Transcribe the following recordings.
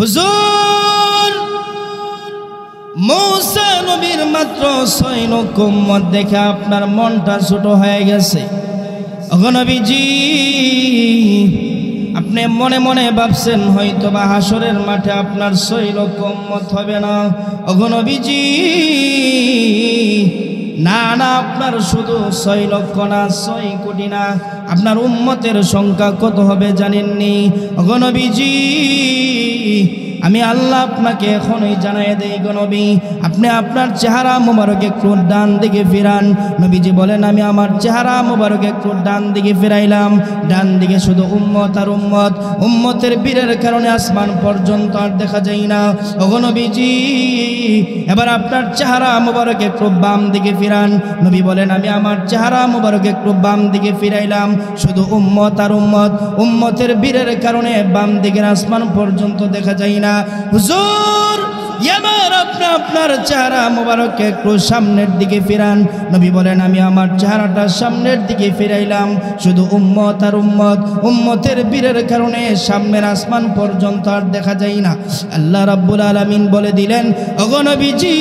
হুজুর মূসা নবীর মাত্র 6 লক্ষ উম্মত দেখে আপনার মনটা ছোট হয়ে গেছে। ওগো নবীজি, আপনি মনে মনে ভাবছেন হয়তো বা হাসরের মাঠে আপনার 6 লক্ষ উম্মত হবে না। ওগো নবীজি, না না, আপনার শুধু 6 লক্ষ না, 6 কোটি না, আপনার উম্মতের সংখ্যা কত হবে জানেননি? ওগো নবীজি, আমি আল্লাহ আপনাকে এখনই জানাই দেই গো নবী, আপনি আপনার চেহারা মোবারক একটু ডান দিকে ফিরান। নবীজি বলেন, আমি আমার চেহারা মোবারক একটু ডান দিকে ফিরাইলাম। ডান দিকে শুধু উম্মত আর উম্মত, উম্মতের বীরের কারণে আসমান পর্যন্ত আর দেখা যায় না। ওগো নবীজি, এবার আপনার চেহারা মোবারক একটু বাম দিকে ফিরান। নবী বলেন, আমি আমার চেহারা মোবারক একটু বাম দিকে ফিরাইলাম। শুধু উম্মত আর উম্মত, উম্মতের বীরের কারণে বাম দিকের আসমান পর্যন্ত দেখা যায় না। হুজুর, এবার আপনি আপনার চেহারা মোবারক একটু সামনের দিকে ফিরান। নবী বলেন, আমি আমার চেহারাটা সামনের দিকে ফিরাইলাম। শুধু উম্মত আর উম্মত, উম্মতের বীরের কারণে সামনের আসমান পর্যন্ত আর দেখা যায় না। আল্লাহ রাব্বুল আলামিন বলে দিলেন, ওগো নবীজি,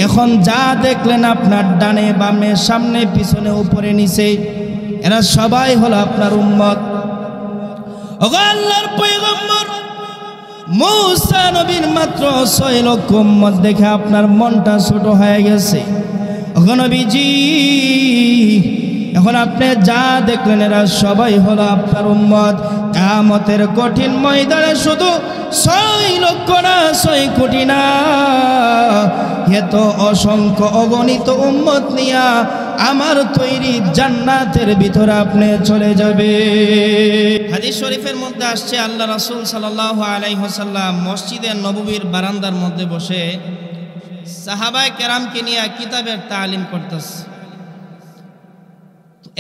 এখন যা দেখলেন আপনার ডানে বামে সামনে পিছনে উপরে নিচে, এরা সবাই হলো আপনার উম্মত। ওগো আল্লাহর পয়গম্বর মূসা নবীর মাত্র 6 লক্ষ উম্মত দেখে আপনার মনটা ছোট হয়ে গেছে। ওগো নবীজি, এখন আপনি যা দেখলেন এরা সবাই হলো আপনার উম্মত। কিয়ামতের কঠিন ময়দানে শুধু 6 লক্ষ না, 6 কোটি না, এত অসংখ্য অগণিত উম্মত নিয়া আমার তৈরি জান্নাতের ভিতরে আপনি চলে যাবে। হাদিস শরীফের মধ্যে আসছে, আল্লাহ রাসূল সাল্লাল্লাহু আলাইহি ওয়াসাল্লাম মসজিদে নববীর বারান্দার মধ্যে বসে সাহাবায়ে কেরামকে নিয়ে কিতাবের তালিম করতেছে।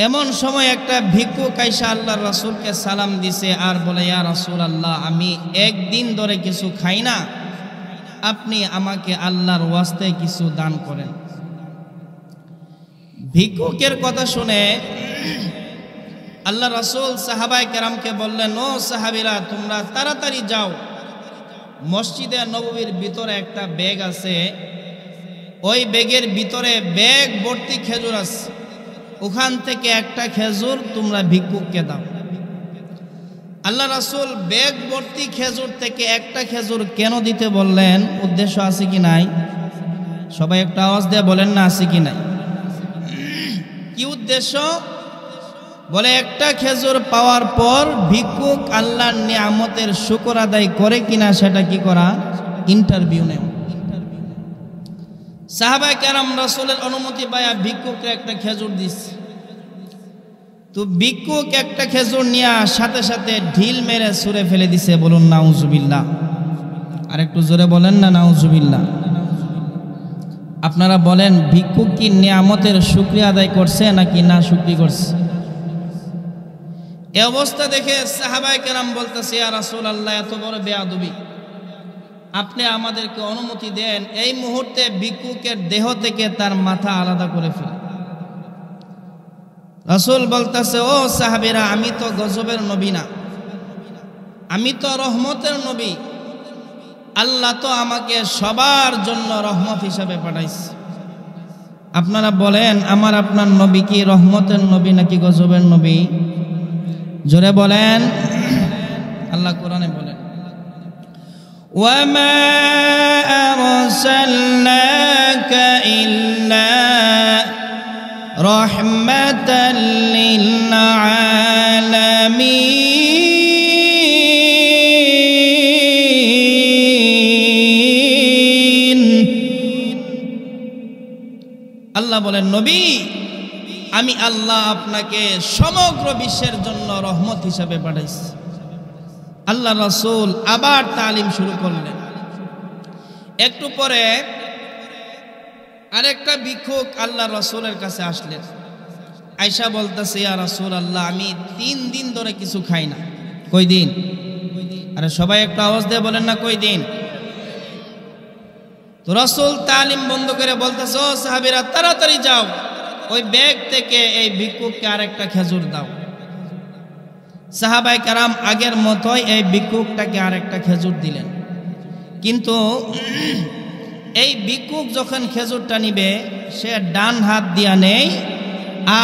এমন সময় একটা ভিক্ষুক আইসা আল্লাহর রাসূলকে সালাম দিছে আর বলে, ইয়া রাসূলুল্লাহ, আমি একদিন ধরে কিছু খাই না, আপনি আমাকে আল্লাহর ওয়াস্তে কিছু দান করেন। ভিক্ষুকের কথা শুনে আল্লাহ রাসূল সাহাবায়ে কেরামকে বললেন, ও সাহাবীরা, তোমরা তাড়াতাড়ি যাও, মসজিদে নববীর ভিতরে একটা ব্যাগ আছে, ওই ব্যাগের ভিতরে ব্যাগ ভর্তি খেজুর আছে, ওখান থেকে একটা খেজুর তোমরা ভিক্ষুককে দাও। আল্লাহ রাসূল ব্যাগ ভর্তি খেজুর থেকে একটা খেজুর কেন দিতে বললেন? উদ্দেশ্য আছে কি নাই? সবাই একটা আওয়াজ দিয়ে বলেন না, আছে কি নাই? কি উদ্দেশ্য? বলে, একটা খেজুর পাওয়ার পর ভিক্ষুক আল্লাহর নিয়ামতের শুকর আদায় করে কিনা সেটা কি করা, ইন্টারভিউ নেওয়া। সাহাবায়ে কেরাম রাসূলের অনুমতি পায়া ভিক্ষুককে একটা খেজুর দিচ্ছে। তো ভিক্ষুক একটা খেজুর নিয়ে সাথে সাথে ঢিল মেরে ছুঁড়ে ফেলে দিছে। বলুন নাউজুবিল্লাহ। আর একটু জোরে বলেন না, নাউজুবিল্লাহ। আপনারা বলেন, ভিক্ষুক কি নিয়ামতের শুকরিয়া আদায় করছে নাকি না শুকরি করছে? এই অবস্থা দেখে সাহাবায়ে কেরাম বলতেছে, ইয়া রাসূলুল্লাহ, এত বড় বেয়াদবি, আপনি আমাদেরকে অনুমতি দেন এই মুহূর্তে ভিক্ষুকের দেহ থেকে তার মাথা আলাদা করে ফেলি। রাসূল বলতেছে, ও সাহাবীরা, আমি তো গজবের নবী না, আমি তো রহমতের নবী। আল্লাহ তো আমাকে সবার জন্য রহমত হিসাবে পাঠাইছে। আপনারা বলেন, আমার আপনার নবী কি রহমতের নবী নাকি গজবের নবী? জোরে বলেন। আল্লাহ কোরআনে বলেন, ওয়ামা আরসালনাকা ইল্লা রাহমাতাল লিল আলামিন। আল্লাহ বলেন, নবী, আমি আল্লাহ আপনাকে সমগ্র বিশ্বের জন্য রহমত হিসাবে পাঠাইছি। আল্লাহ রাসূল আবার তালিম শুরু করলেন। একটু পরে আরেকটা ভিক্ষুক আল্লাহ রাসূলের কাছে আসলেন। আয়েশা বলতেছে, ইয়া রাসূলুল্লাহ, আমি 3 দিন ধরে কিছু খাই না। কয় দিন? আরে সবাই একটা আওয়াজ দিয়ে বলেন না, কয় দিন? তো রাসূল তালিম বন্ধ করে বলতেছে, ও সাহাবীরা, তাড়াতাড়ি যাও, ওই ব্যাগ থেকে এই ভিক্ষুককে আরেকটা খেজুর দাও। সাহাবায়ে কেরাম আগের মতোই এই ভিক্ষুকটাকে আরেকটা খেজুর দিলেন। কিন্তু এই ভিক্ষুক যখন খেজুরটা নিবে সে ডান হাত দিয়া নেই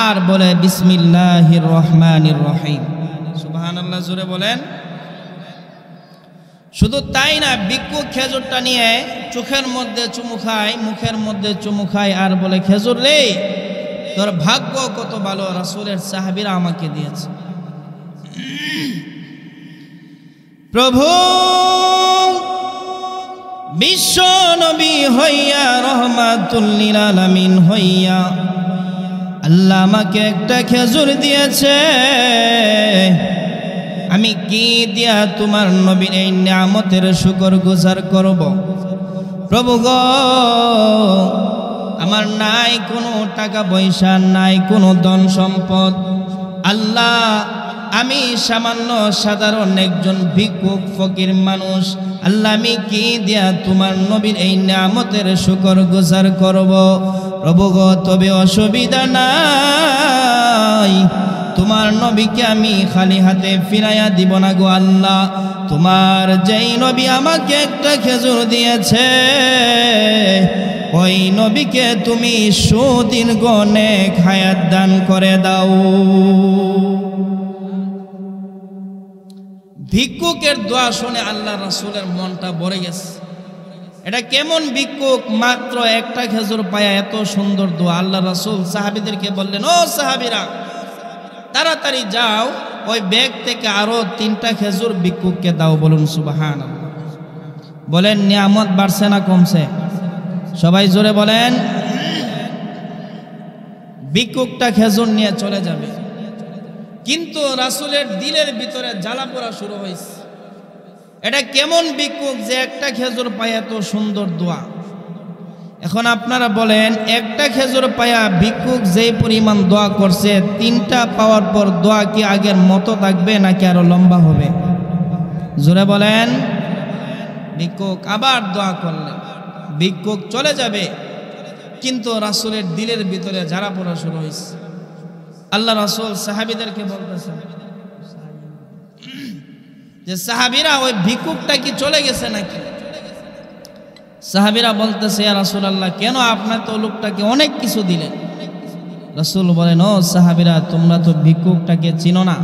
আর বলে বিসমিল্লাহির রহমানির রহিম, সুবহানাল্লাহ, জোরে বলেন। শুধু তাই না, ভিক্ষুক খেজুরটা নিয়ে চোখের মধ্যে চুমু খায়, মুখের মধ্যে চুমু খায় আর বলে, খেজুর রে, তোর ভাগ্য কত ভালো, রাসূলের সাহাবীরা আমাকে দিয়েছে। প্রভু বিশ্ব নবী হইয়া, রহমাতুল লিল আলামিন হইয়া আল্লাহ আমাকে একটা খেজুর দিয়েছে, আমি কি দিয়া তোমার নবীর এই নিয়ামতের শুকর গুজার করব? প্রভু গো, আমার নাই কোনো টাকা পয়সা, নাই কোনো ধন সম্পদ, আল্লাহ আমি সামান্য সাধারণ একজন ভিক্ষুক ফকির মানুষ, আল্লাহ আমি কি দিয়া তোমার নবীর এই নিয়ামতের শুকর গুজার করব? প্রভু গো, তবে অসুবিধা নাই, তোমার নবীকে আমি খালি হাতে ফিরাইয়া দিব না গো আল্লাহ। তোমার যেই নবী আমাকে একটা খেজুর দিয়েছে, ওই নবীকে তুমি সুদীর্ঘ নেক হায়াত দান করে দাও। ভিক্ষুকের দোয়া শুনে আল্লাহ রাসূলের মনটা ভরে গেছে। এটা কেমন ভিক্ষুক, মাত্র একটা খেজুর পায়া এত সুন্দর দোয়া। আল্লাহ রাসূল সাহাবীদেরকে বললেন, ও সাহাবীরা, তাড়াতাড়ি যাও, ওই ব্যাগ থেকে আরো 3টা খেজুর ভিক্ষুককে দাও। বলুন সুবহানাল্লাহ। বলেন নিয়ামত বাড়ছে না কমছে? সবাই জোরে বলেন। ভিক্ষুকটা খেজুর নিয়ে চলে যাবে, কিন্তু রাসূলের দিলের ভিতরে জ্বালা পোড়া শুরু হয়েছে। এটা কেমন ভিক্ষুক যে একটা খেজুর পায় এত সুন্দর দোয়া? এখন আপনারা বলেন, একটা খেজুর পায়া ভিক্ষুক যেই পরিমাণ দোয়া করছে, 3টা পাওয়ার পর দোয়া কি আগের মতো থাকবে নাকি আরো লম্বা হবে? জোরে বলেন। ভিক্ষুক আবার দোয়া করলেন, ভিক্ষুক চলে যাবে, কিন্তু রাসূলের দিলের ভিতরে জ্বালা পোড়া শুরু হয়েছে। আল্লাহ রাসূল সাহাবীদেরকে বলতেছেন যে, সাহাবীরা, ওই ভিক্ষুকটা কি চলে গেছে নাকি? সাহাবীরা বলতেছে, ইয়া রাসূলুল্লাহ, কেন? আপনার তো লোকটাকে অনেক কিছু দিলেন। রাসূল বলেন, ও সাহাবীরা, তোমরা তো ভিক্ষুকটাকে চিনো না।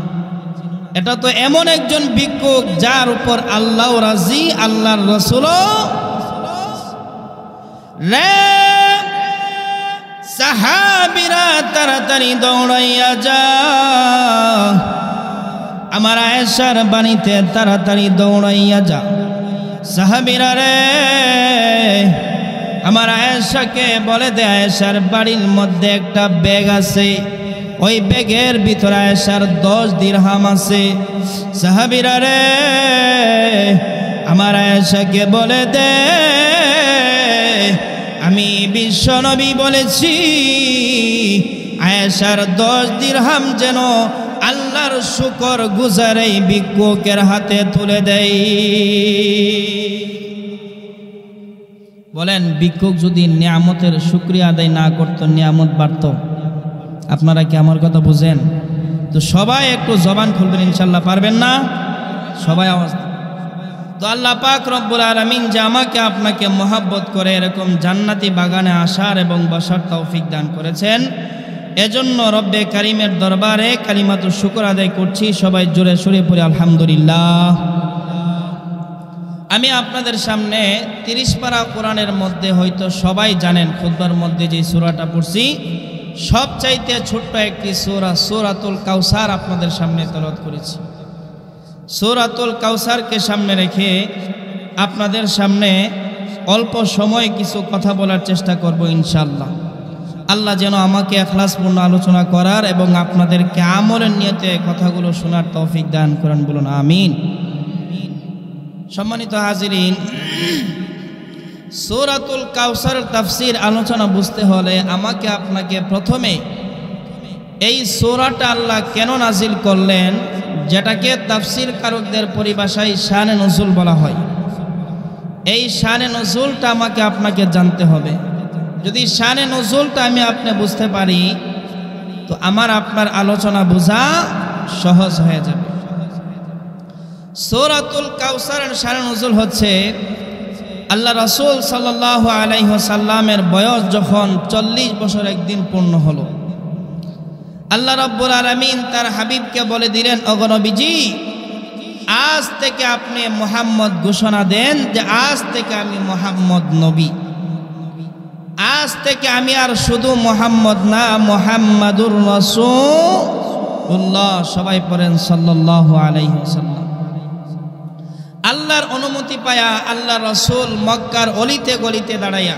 এটা তো এমন একজন ভিক্ষুক যার উপর আল্লাহ রাজি, আল্লাহর রাসূলও রে। সাহাবীরা তাড়াতাড়ি দৌড়াইয়া যা, আমার আয়েশার বাড়িতে তাড়াতাড়ি দৌড়াইয়া যা। সাহাবীরা রে, আমার আয়েশাকে বলে দে, আয়েশার বাড়ির মধ্যে একটা ব্যাগ আছে, ওই ব্যাগের ভিতরে আয়েশার 10 দিরহাম আছে। সাহাবীরা রে, আমার আয়েশাকে বলে দে, আমি বিশ্বনবী বলেছি আয়েশার 10 দিরহাম যেন আল্লাহর শুকর গুজার এই ভিক্ষুকের হাতে তুলে দেয়। বলেন, ভিক্ষুক যদি নিয়ামতের শুকরিয়া আদায় না করত, নিয়ামত বাড়ত? আপনারা কি আমার কথা বুঝেন? তো সবাই একটু জবান খুলবেন, ইনশাল্লাহ। পারবেন না? সবাই আওয়াজ। তো আল্লাহ পাক রব্বুল আলামিন যে আমাকে আপনাকে মহব্বত করে এরকম জান্নাতি বাগানে আসার এবং বসার তৌফিক দান করেছেন, এজন্য রব্বে কারিমের দরবারে কালিমাতুশ শুকর আদায় করছি। সবাই জোরে সুরে পড়ে আলহামদুলিল্লাহ। আমি আপনাদের সামনে 30 পারা কোরআনের মধ্যে হয়তো সবাই জানেন, খুতবার মধ্যে যে সূরাটা পড়ছি সবচাইতে ছোট্ট একটি সূরা, সূরাতুল কাউসার আপনাদের সামনে তেলাওয়াত করেছি। সূরাতুল কাউসারকে সামনে রেখে আপনাদের সামনে অল্প সময় কিছু কথা বলার চেষ্টা করব ইনশাআল্লাহ। আল্লাহ যেন আমাকে ইখলাসপূর্ণ আলোচনা করার এবং আপনাদেরকে আমলের নিয়তে কথাগুলো শোনার তৌফিক দান করেন, বলুন আমিন। সম্মানিত হাজিরিন, সূরাতুল কাউসার তাফসীর আলোচনা বুঝতে হলে আমাকে আপনাকে প্রথমে এই সূরাটা আল্লাহ কেন নাজিল করলেন, যেটাকে তাফসীর কারকদের পরিভাষায় শানে নুজুল বলা হয়, এই শানে নুজুলটা আমাকে আপনাকে জানতে হবে। যদি শানে নুজুলটা আমি আপনি বুঝতে পারি, তো আমার আপনার আলোচনা বোঝা সহজ হয়ে যাবে। সূরাতুল কাউসারের শানে নুজুল হচ্ছে আল্লাহ রাসূল সাল্লাল্লাহু আলাইহি ওয়াসাল্লামের বয়স যখন 40 বছর একদিন পূর্ণ হলো, আল্লাহ রাব্বুল আলামিন তার হাবিবকে বলে দিলেন, ওগো নবীজি, আজ থেকে আপনি মুহাম্মদ ঘোষণা দেন যে আজ থেকে আমি মুহাম্মদ নবী, আজ থেকে আমি আর শুধু মুহাম্মদ না, মুহাম্মাদুর রাসূলুল্লাহ। সবাই পড়েন সাল্লাল্লাহু আলাইহি ওয়াসাল্লাম। আল্লাহর অনুমতি পায়া আল্লাহ রাসূল মক্কার অলিতে গলিতে দাঁড়াইয়া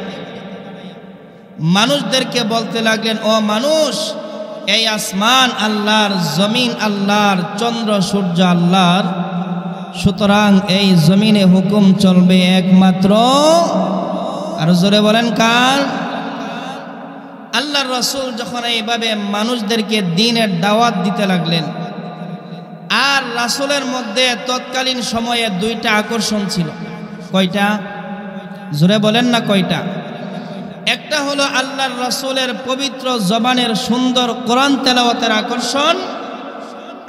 মানুষদেরকে বলতে লাগলেন, ও মানুষ, এই আসমান আল্লাহর, জমিন আল্লাহর, চন্দ্র সূর্য আল্লাহর, সুতরাং এই জমিনে হুকুম চলবে একমাত্র, আর জোরে বলেন কার? আল্লাহর রাসূল যখন এইভাবে মানুষদেরকে দ্বীনের দাওয়াত দিতে লাগলেন, আর রাসূলের মধ্যে তৎকালীন সময়ে দুইটা আকর্ষণ ছিল। কয়টা? জোরে বলেন না কয়টা? একটা হলো আল্লাহর রাসূলের পবিত্র জবানের সুন্দর কোরআন তেলাওয়াতের আকর্ষণ,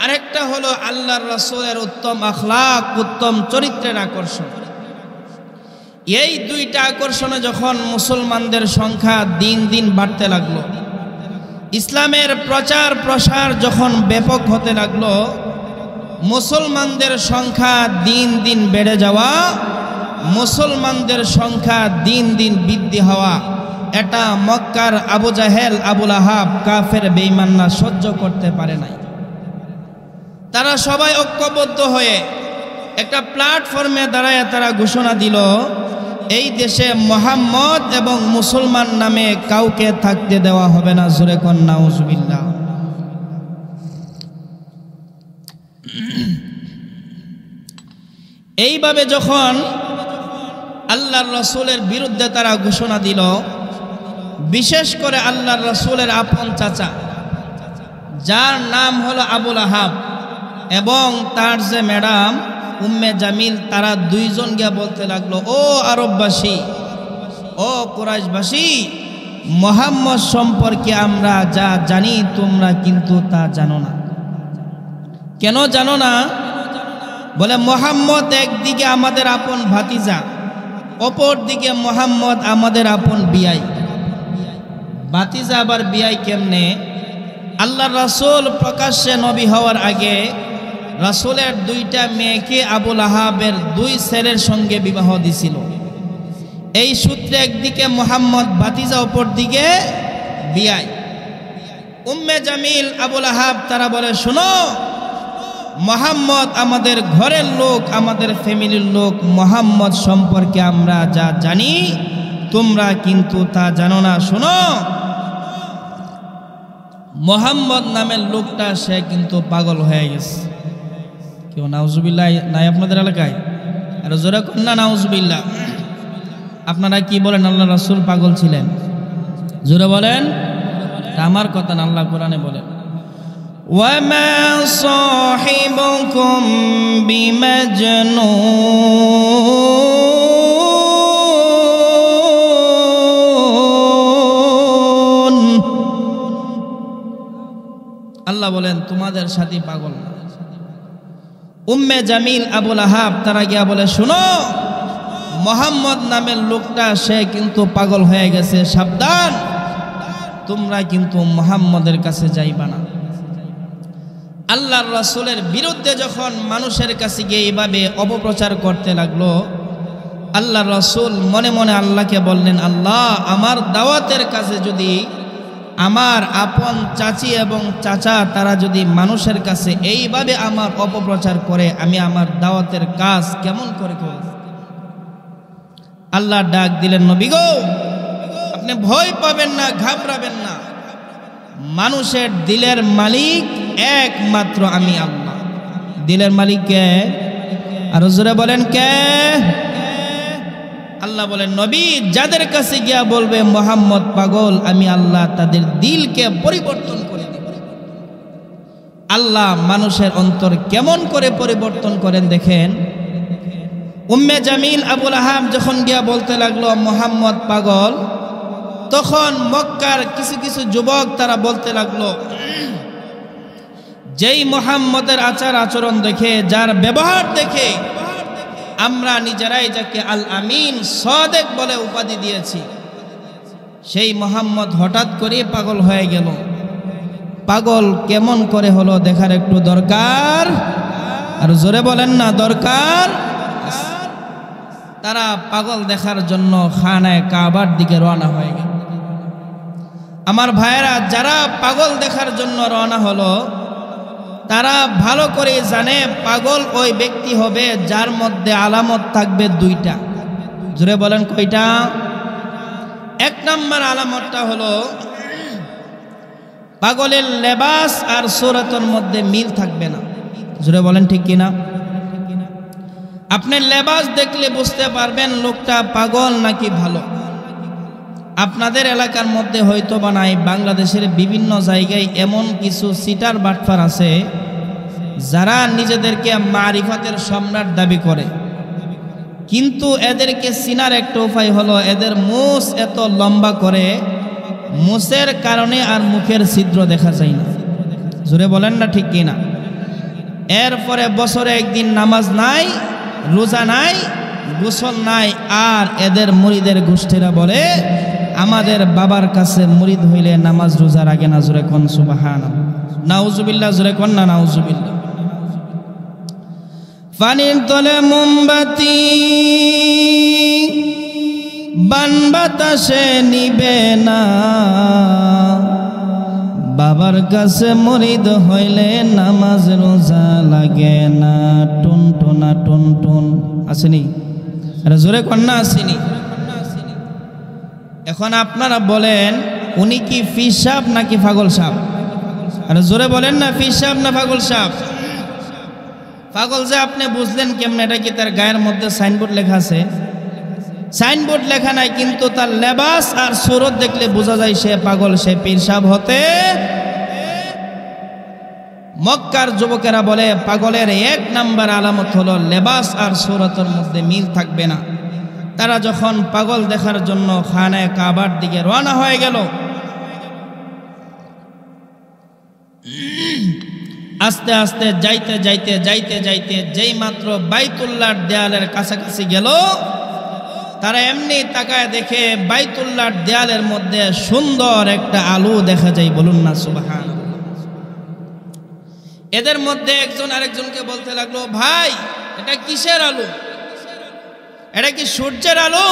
আরেকটা হলো আল্লাহর রাসূলের উত্তম আখলাক, উত্তম চরিত্রের আকর্ষণ। এই দুইটা আকর্ষণে যখন মুসলমানদের সংখ্যা দিন দিন বাড়তে লাগলো, ইসলামের প্রচার প্রসার যখন ব্যাপক হতে লাগলো, মুসলমানদের সংখ্যা দিন দিন বেড়ে যাওয়া, মুসলমানদের সংখ্যা দিন দিন বৃদ্ধি হওয়া, এটা মক্কার আবু জাহেল, আবুল আহাব, কাফের বেঈমানরা সহ্য করতে পারে নাই। তারা সবাই ঐক্যবদ্ধ হয়ে একটা প্ল্যাটফর্মে দাঁড়ায় তারা ঘোষণা দিল, এই দেশে মুহাম্মদ এবং মুসলমান নামে কাউকে থাকতে দেওয়া হবে না। জোরে কোন নাউজুবিল্লাহ। এইভাবে যখন আল্লাহর রাসূলের বিরুদ্ধে তারা ঘোষণা দিল, বিশেষ করে আল্লাহর রাসূলের আপন চাচা, যার নাম হলো আবুল আহাব, এবং তার যে ম্যাডাম উম্মে জামিল, তারা দুইজন গিয়া বলতে লাগলো, ও আরববাসী, ও কুরাইশবাসী, মুহাম্মদ সম্পর্কে আমরা যা জানি তোমরা কিন্তু তা জানো না। কেন জানো না? বলে, মুহাম্মদ একদিকে আমাদের আপন ভাতিজা, অপর দিকে মুহাম্মদ আমাদের আপন বিয়াই। ভাতিজা আবার বিয়াই কেমনে? আল্লাহর রাসূল প্রকাশ্যে নবী হওয়ার আগে রাসূলের দুইটা মেয়েকে আবুল আহাবের দুই ছেলের সঙ্গে বিবাহ দিছিল। এই সূত্রে একদিকে মুহাম্মদ ভাতিজা, অপর দিকে বিয়াই। উম্মে জামিল, আবুল আহাব তারা বলে, শোনো, মুহাম্মদ আমাদের ঘরের লোক, আমাদের ফ্যামিলির লোক, মুহাম্মদ সম্পর্কে আমরা যা জানি তোমরা কিন্তু তা জানো না। শোনো, মুহাম্মদ নামের লোকটা সে কিন্তু পাগল হয়ে গেছে। কেউ নাউজুবিল্লাহ নাই আপনাদের এলাকায়? আর জোরে কোন না নাউজুবিল্লাহ। আপনারা কি বলেন আল্লাহ রাসূল পাগল ছিলেন? জোরে বলেন। আমার কথা না, আল্লাহ কোরআনে বলেন, ওয়ামা সাহিবুকুম বিমাজনুন। আল্লাহ বলেন তোমাদের সাথী পাগল না। উম্মে জামিল, আবুল আহাব তারা গিয়া বলে, শুনো, মুহাম্মদ নামের লোকটা সে কিন্তু পাগল হয়ে গেছে, সাবধান, তোমরা কিন্তু মুহাম্মদের কাছে যাইবা না। আল্লাহর রাসূলের বিরুদ্ধে যখন মানুষের কাছে গিয়ে এইভাবে অপপ্রচার করতে লাগলো, আল্লাহর রাসূল মনে মনে আল্লাহকে বললেন, আল্লাহ, আমার দাওয়াতের কাছে যদি আমার আপন চাচি এবং চাচা তারা যদি মানুষের কাছে এইভাবে আমার অপপ্রচার করে, আমি আমার দাওয়াতের কাজ কেমন করে করব? আল্লাহ ডাক দিলেন, নবী গো, আপনি ভয় পাবেন না, ঘাবড়াবেন না। মানুষের দিলের মালিক একমাত্র আমি আল্লাহ। দিলের মালিক কে? আর জোরে বলেন কে? আল্লাহ বলেন, নবী যাদের কাছে গিয়া বলবে মুহাম্মদ পাগল, আমি আল্লাহ তাদের দিলকে পরিবর্তন করে দেব। আল্লাহ মানুষের অন্তর কেমন করে পরিবর্তন করেন দেখেন। উম্মে জামিল, আবুল আহাব যখন গিয়া বলতে লাগলো মুহাম্মদ পাগল, তখন মক্কার কিছু কিছু যুবক তারা বলতে লাগলো, যেই মুহাম্মদের আচার আচরণ দেখে, যার ব্যবহার দেখে আমরা নিজেরাই যাকে আল আমিন সাদেক বলে উপাধি দিয়েছি, সেই মুহাম্মদ হঠাৎ করে পাগল হয়ে গেল। পাগল কেমন করে হলো দেখার একটু দরকার, আর জোরে বলেন না দরকার। তারা পাগল দেখার জন্য খানায়ে কাবার দিকে রওনা হয়ে গেল। আমার ভাইয়েরা, যারা পাগল দেখার জন্য রওনা হলো তারা ভালো করে জানে পাগল ওই ব্যক্তি হবে যার মধ্যে আলামত থাকবে দুইটা। জোরে বলেন কয়টা? এক নম্বর আলামতটা হলো পাগলের লেবাস আর সুরতের মধ্যে মিল থাকবে না। জোরে বলেন ঠিক কিনা? আপনি লেবাস দেখলে বুঝতে পারবেন লোকটা পাগল নাকি ভালো। আপনাদের এলাকার মধ্যে হয়তো বা নাই, বাংলাদেশের বিভিন্ন জায়গায় এমন কিছু সিটার বাটফার আছে যারা নিজেদেরকে মারিফাতের সম্রাট দাবি করে, কিন্তু এদেরকে চিনার একটা উপায় হলো এদের মুখ এত লম্বা করে, মুখের কারণে আর মুখের ছিদ্র দেখা যায় না। জোরে বলেন না ঠিক কিনা? এরপরে বছরে একদিন নামাজ নাই, রোজা নাই, গোসল নাই, আর এদের মুরিদের গোষ্ঠীরা বলে আমাদের বাবার কাছে মুরিদ হইলে নামাজ রোজার আগে না। জোরে কোন সুবহানাল্লাহ, নাউজুবিল্লাহ, জোরে কোন না নাউজুবিল্লাহ। পানির তলে মোমবাতি বান বাতাসে নিবে না, বাবার কাছে মুরিদ হইলে নামাজ রোজা লাগে না। টুন টুনা টুন টুন আসেনি? আরে জোরে কন্যা আসেনি? এখন আপনারা বলেন উনি কি ফির সাহেব নাকি পাগল সাহেব? আরে জোরে বলেন না, ফির সাহেব না পাগল সাহেব? পাগল যে আপনি বুঝলেন কেমন? এটা কি তার গায়ের মধ্যে সাইনবোর্ড লেখা আছে? সাইনবোর্ড লেখা নাই, কিন্তু তার লেবাস আর সুরত দেখলে বোঝা যায় সে পাগল, সে পীর সাহেব হতে। মক্কার যুবকেরা বলে পাগলের এক নাম্বার আলামত হলো লেবাস আর সুরতের মধ্যে মিল থাকবে না। তারা যখন পাগল দেখার জন্য খানায়ে কাবার দিকে রওনা হয়ে গেল, আস্তে আস্তে যাইতে যাইতে যাইতে যাইতে যেই মাত্র বাইতুল্লাহর দেয়ালের কাছাকাছি গেল, তারা এমনি তাকায় দেখে বাইতুল্লাহর দেয়ালের মধ্যে সুন্দর একটা আলো দেখা যায়। বলুন না সুবহানাল্লাহ। এদের মধ্যে একজন আরেকজনকে বলতে লাগলো, ভাই এটা কিসের আলো? এটা কি সূর্যের আলো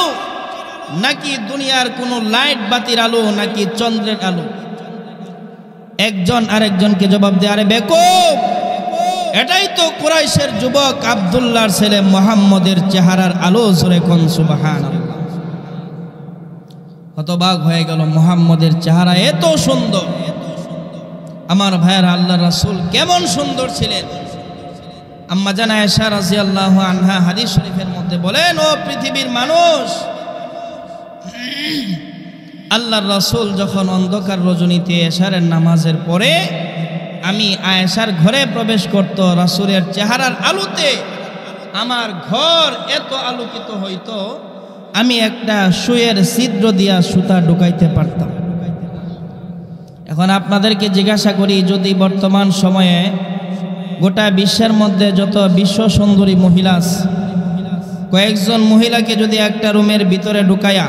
নাকি দুনিয়ার কোনো লাইট বাতির আলো নাকি চন্দ্রের আলো? একজন আরেকজনকে জবাব দেয়, আরে বেকুব, এটাই তো কুরাইশের যুবক আব্দুল্লাহর ছেলে মুহাম্মদের চেহারার আলো। জোরে কোন সুবহানাল্লাহ। হতবাক হয়ে গেল, মুহাম্মদের চেহারা এত সুন্দর। আমার ভাইয়েরা, আল্লাহর রাসূল কেমন সুন্দর ছিলেন। আম্মা জান আয়েশা রাদিয়াল্লাহু আনহা হাদিস শরীফের মধ্যে বলেন, ও পৃথিবীর মানুষ, আল্লাহর রাসূল যখন অন্ধকার রজনীতে এশারের নামাজের পরে আমি আয়েশার ঘরে প্রবেশ করত, রাসূলের চেহারার আলোতে আমার ঘর এত আলোকিত হইতো, আমি একটা সুয়ের ছিদ্র দিয়া সুতা ঢুকাইতে পারতাম। এখন আপনাদেরকে জিজ্ঞাসা করি, যদি বর্তমান সময়ে গোটা বিশ্বের মধ্যে যত বিশ্ব সুন্দরী মহিলা আছে, কয়েকজন মহিলাকে যদি একটা রুমের ভিতরে ঢুকায়া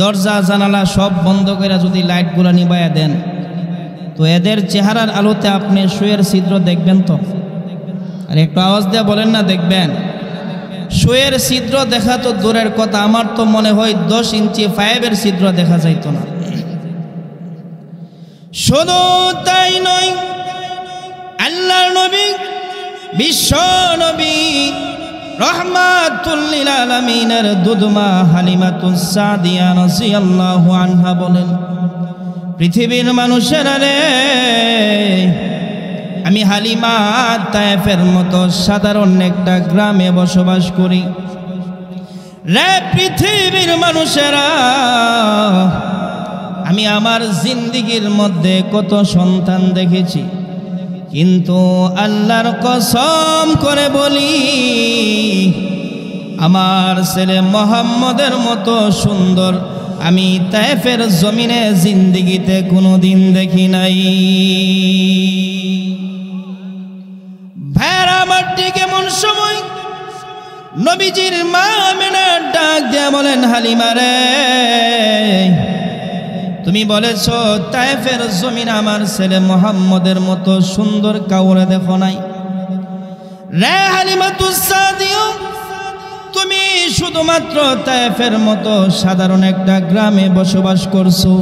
দরজা জানালা সব বন্ধ করে যদি লাইটগুলো নিবাইয়া দেন, তো এদের চেহারার আলোতে আপনি সুয়ের ছিদ্র দেখবেন তো? আর একটু আওয়াজ দিয়ে বলেন না দেখবেন? সুয়ের ছিদ্র দেখা তো দূরের কথা, আমার তো মনে হয় 10 ইঞ্চি ফাইবের ছিদ্র দেখা যাইতো না। শুধু তাই নয়, আল্লাহর নবী, বিশ্ব নবী, রহমাতুল লিল আলামিনের দুধমা হালিমাতুস সাদিয়া রাদিয়াল্লাহু আনহা বলেন, পৃথিবীর মানুষেরা রে, আমি হালিমা তায়েফের মতো সাধারণ একটা গ্রামে বসবাস করি। রে পৃথিবীর মানুষেরা, আমি আমার জিন্দেগির মধ্যে কত সন্তান দেখেছি, কিন্তু আল্লাহর কসম করে বলি, আমার ছেলে মুহাম্মদের মতো সুন্দর আমি তায়েফের জমিনে জিন্দেগিতে কোনোদিন দেখি নাই। ঠিক এমন সময় নবীজির মা আমেনা ডাক দিয়ে বলেন, হালিমা রে, তুমি বলেছো তায়েফের জমিন আমার ছেলে মুহাম্মদের মতো সুন্দর কাউরে দেখো নাই। রে হালিমাতুস সাদিয়া, তুমি শুধুমাত্র তায়েফের মতো সাধারণ একটা গ্রামে বসবাস করছো।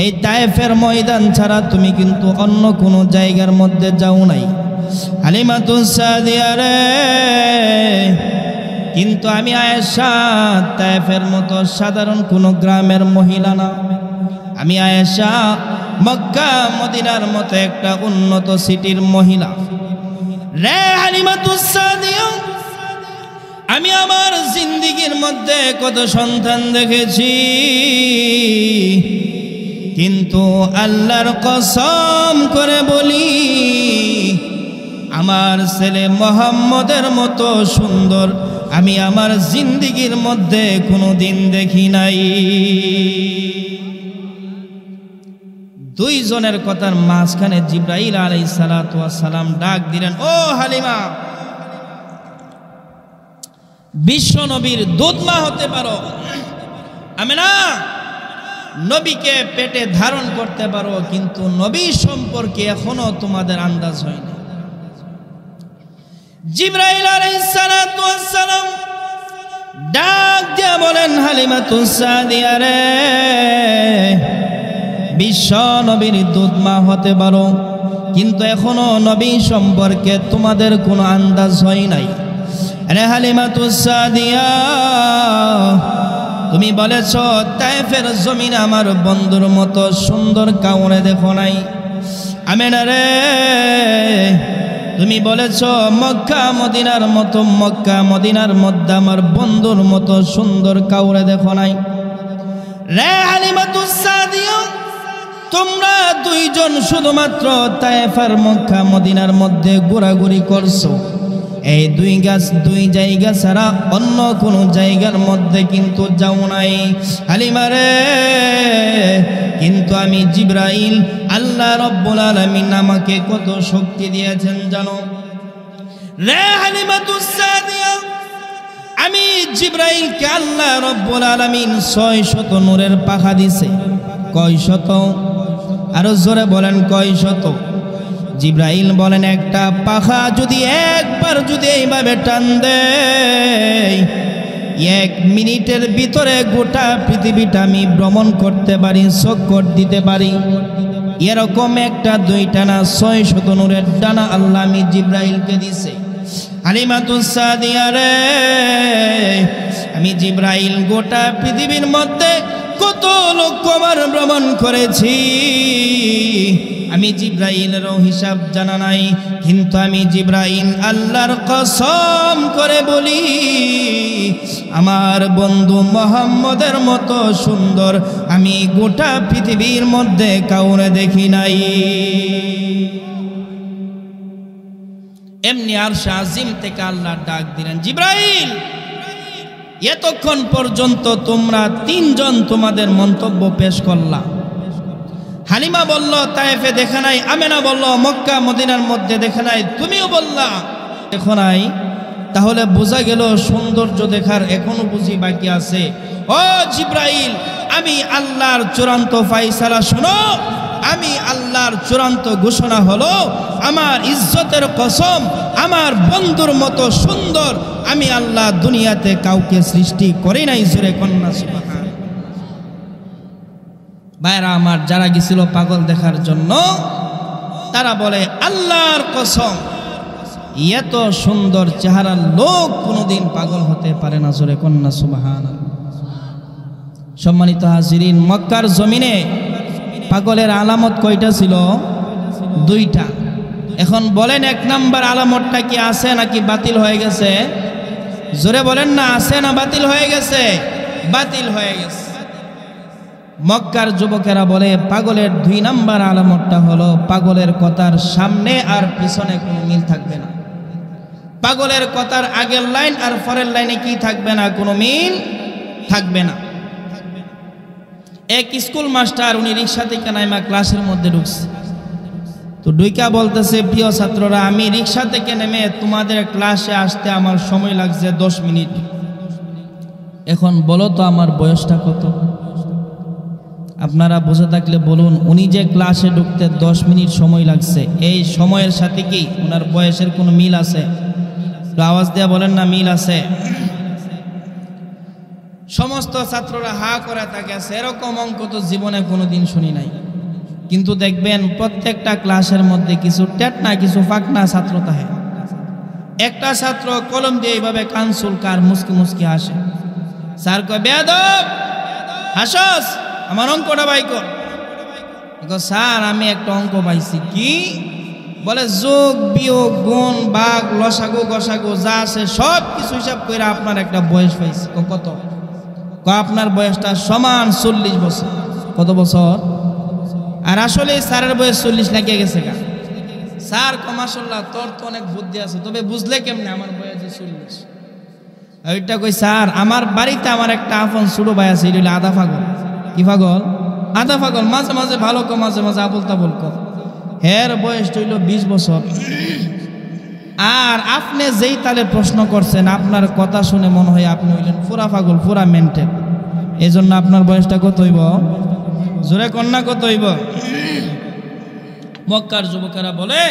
এই তায়েফের ময়দান ছাড়া তুমি কিন্তু অন্য কোনো জায়গার মধ্যে যাও নাই। হালিমাতুস সাদিয়া রে, কিন্তু আমি আয়েশা তায়েফের মতো সাধারণ কোনো গ্রামের মহিলা না। আমি আয়েশা মক্কা মদিনার মতো একটা উন্নত সিটির মহিলা। রে হালিমাতুস সাদিয়া, আমি আমার জিন্দেগির মধ্যে কত সন্তান দেখেছি, কিন্তু আল্লাহর কসম করে বলি, আমার ছেলে মুহাম্মদের মতো সুন্দর আমি আমার জিন্দেগির মধ্যে কোনোদিন দেখি নাই। দুইজনের কথার মাঝখানে জিবরাইল আলাইহিস সালাতু ওয়াস সালাম ডাক দিলেন, ও হালিমা, বিশ্ব নবীর দুধমা হতে পারো, আমেনা নবীকে পেটে ধারণ করতে পারো, কিন্তু নবী সম্পর্কে এখনো তোমাদের আন্দাজ হয়নি। জিবরাইল আলাইহিস সালাতু ওয়াস সালাম ডাক দিয়ে বলেন, হালিমাতুস সাদিয়া রে, বিশ্ব নবীর দুধমা হতে পারো, কিন্তু এখনো নবী সম্পর্কে তোমাদের কোনো আন্দাজ হয় নাই। রে হালিমাতুস সাদিয়া, তুমি বলেছ তায়েফের জমিন আমার বন্ধুর মতো সুন্দর কাউরে দেখো নাই। আমেনা রে, তুমি বলেছ মক্কা মদিনার মতো মক্কা মদিনার মধ্যে আমার বন্ধুর মতো সুন্দর কাউরে দেখো নাই। রে হালিমাতুস সাদিয়া, তোমরা দুইজন শুধুমাত্র তায়েফ আর মক্কা মদিনার মধ্যে ঘোরাঘুরি করছো। এই দুই জায়গা ছাড়া অন্য কোনো জায়গার মধ্যে কিন্তু যাও নাই। হালিমা রে, কিন্তু আমি জিবরাইল, আল্লাহ রব্বুল আলামিন আমাকে কত শক্তি দিয়েছেন জানো? রে হালিমাতুস সাদিয়া, আমি জিবরাইলকে আল্লাহ রব্বুল আলামিন 600 নূরের পাখা দিছে। কয় শত? আরো জোরে বলেন, কয় শত? জিবরাইল বলেন, একটা পাখা যদি একবার যদি এইভাবে টান দেয়, 1 মিনিটের ভিতরে গোটা পৃথিবীটা আমি ভ্রমণ করতে পারি, চক্কর দিতে পারি। এরকম একটা দুইটা না 600 নূরের ডানা আল্লাহ আমি জিবরাইলকে দিছে। হালিমাতুস সাদিয়া রে, আমি জিবরাইল গোটা পৃথিবীর মধ্যে কত লক্ষবার ভ্রমণ করেছি, আমি জিবরাইলেরও হিসাব জানা নাই। কিন্তু আমি জিবরাইল আল্লাহর কসম করে বলি, আমার বন্ধু মুহাম্মদের মতো সুন্দর আমি গোটা পৃথিবীর মধ্যে কাউরে দেখি নাই। এমনি আরশে আজিম থেকে আল্লাহ ডাক দিলেন, জিবরাইল, এতক্ষণ পর্যন্ত তোমরা 3 জন তোমাদের মন্তব্য পেশ করলা। হালিমা বলল তায়েফে দেখে নাই, আমেনা বলল মক্কা মদিনার মধ্যে দেখে নাই, তুমিও বললা দেখো নাই। তাহলে বোঝা গেল সৌন্দর্য দেখার এখনো বুঝি বাকি আছে। ও জিবরাইল, আমি আল্লাহর চূড়ান্ত ফায়সালা শোনো, আমি আল্লাহর চূড়ান্ত ঘোষণা হলো, আমার ইজ্জতের কসম, আমার বন্ধুর মতো সুন্দর আমি আল্লাহ দুনিয়াতে কাউকে সৃষ্টি করি নাই। জোরে কন্যা সুবহান। ভাইরা আমার, যারা গেছিল পাগল দেখার জন্য, তারা বলে আল্লাহর কসম, এত সুন্দর চেহারার লোক কোনোদিন পাগল হতে পারে না। জোরে কন্যা সুবহান। সম্মানিত হাজিরিন, মক্কার জমিনে পাগলের আলামত কয়টা ছিল? 2টা। এখন বলেন 1 নাম্বার আলামতটা কি আছে নাকি বাতিল হয়ে গেছে? জোরে বলেন না, আছে না বাতিল হয়ে গেছে? বাতিল হয়ে গেছে। মক্কার যুবকেরা বলে পাগলের 2 নাম্বার আলামতটা হলো পাগলের কথার সামনে আর পিছনে কোনো মিল থাকবে না। পাগলের কথার আগের লাইন আর পরের লাইনে কি থাকবে না? কোনো মিল থাকবে না। এক স্কুল মাস্টার, উনি রিক্সা থেকে নাইমা ক্লাসের মধ্যে ঢুকছে। তো ডুইকা বলতেছে, প্রিয় ছাত্ররা, আমি রিক্সা থেকে নেমে তোমাদের ক্লাসে আসতে আমার সময় লাগছে 10 মিনিট। এখন বলো তো আমার বয়সটা কত? আপনারা বুঝে থাকলে বলুন, উনি যে ক্লাসে ঢুকতে 10 মিনিট সময় লাগছে, এই সময়ের সাথে কি ওনার বয়সের কোনো মিল আছে? আওয়াজ দেয়া বলেন না, মিল আছে? সমস্ত ছাত্ররা হা করে থাকে, এরকম অঙ্ক তো জীবনে কোনোদিন শুনি নাই। কিন্তু দেখবেন প্রত্যেকটা ক্লাসের মধ্যে কিছু টেটনা কিছু ফাঁকনা ছাত্র থাকে। একটা ছাত্র কলম দিয়ে এইভাবে কানসুল কার মুসকি মুসকি হাসে। স্যার কয়, বেয়াদব হাসস, আমার অঙ্কটা বাই কর। স্যার আমি একটা অঙ্ক পাইছি। কি? বলে যোগ বিয়োগ গুণ ভাগ লসাগু গসাগু যা আছে সব কিছু হিসাব করে আপনার একটা বয়স পাইছি। কত? আপনার বয়সটা সমান 40 বছর। কত বছর? আর আসলে স্যারের বয়স 40 লাগিয়ে গেছে গা। স্যার মাশাআল্লাহ তোর তো অনেক বুদ্ধি আছে, তবে বুঝলে কেমনে আমার বয়স 40? ওইটা কই, স্যার আমার বাড়িতে আমার একটা আপন ছোট ভাই আছে, এটা হলো আধা পাগল। কি পাগল? আধা পাগল। মাঝে মাঝে ভালো কো, মাঝে মাঝে আবল তাবল কো। হের বয়স হইল 20 বছর। আর আপনি যেই তালে প্রশ্ন করছেন, আপনার কথা শুনে মনে হয় আপনি হইলেন পুরা পাগল, পুরা মেন্টেল। এই জন্য আপনার বয়সটা কত হইব? জোরে কন্যা কত হইব? মক্কার যুবকেরা বলে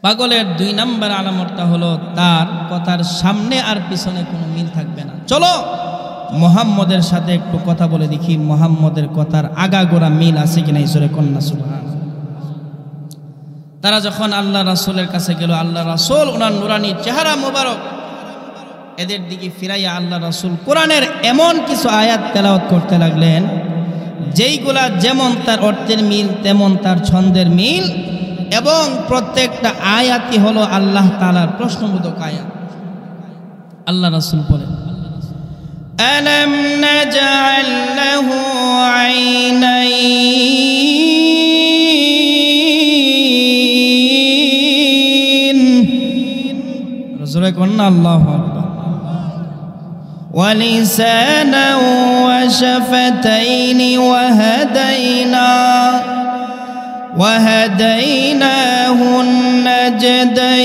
পাগলের 2 নম্বর আলামতটা হলো তার কথার সামনে আর পিছনে কোনো মিল থাকবে না। চলো মুহাম্মদের সাথে একটু কথা বলে দেখি, মুহাম্মদের কথার আগাগোড়া মিল আছে কিনা। জোরে কন্যা সুবহান। তারা যখন আল্লাহ রাসূলের কাছে গেল, আল্লাহ রাসূল ওনার নুরানি চেহারা মোবারক এদের দিকে ফিরাইয়া আল্লাহ রাসূল কোরআনের এমন কিছু আয়াত তেলাওয়াত করতে লাগলেন যেইগুলা যেমন তার অর্থের মিল তেমন তার ছন্দের মিল, এবং প্রত্যেকটা আয়াতই হলো আল্লাহ তাআলার প্রশ্নবোধক আয়াত। আল্লাহ রাসূল বলেন, আলাম নাজআল লাহু আইনাইন। রাসূল কন্না আল্লাহু আকবার। ولسانا وشفتين وهديناه النجدين।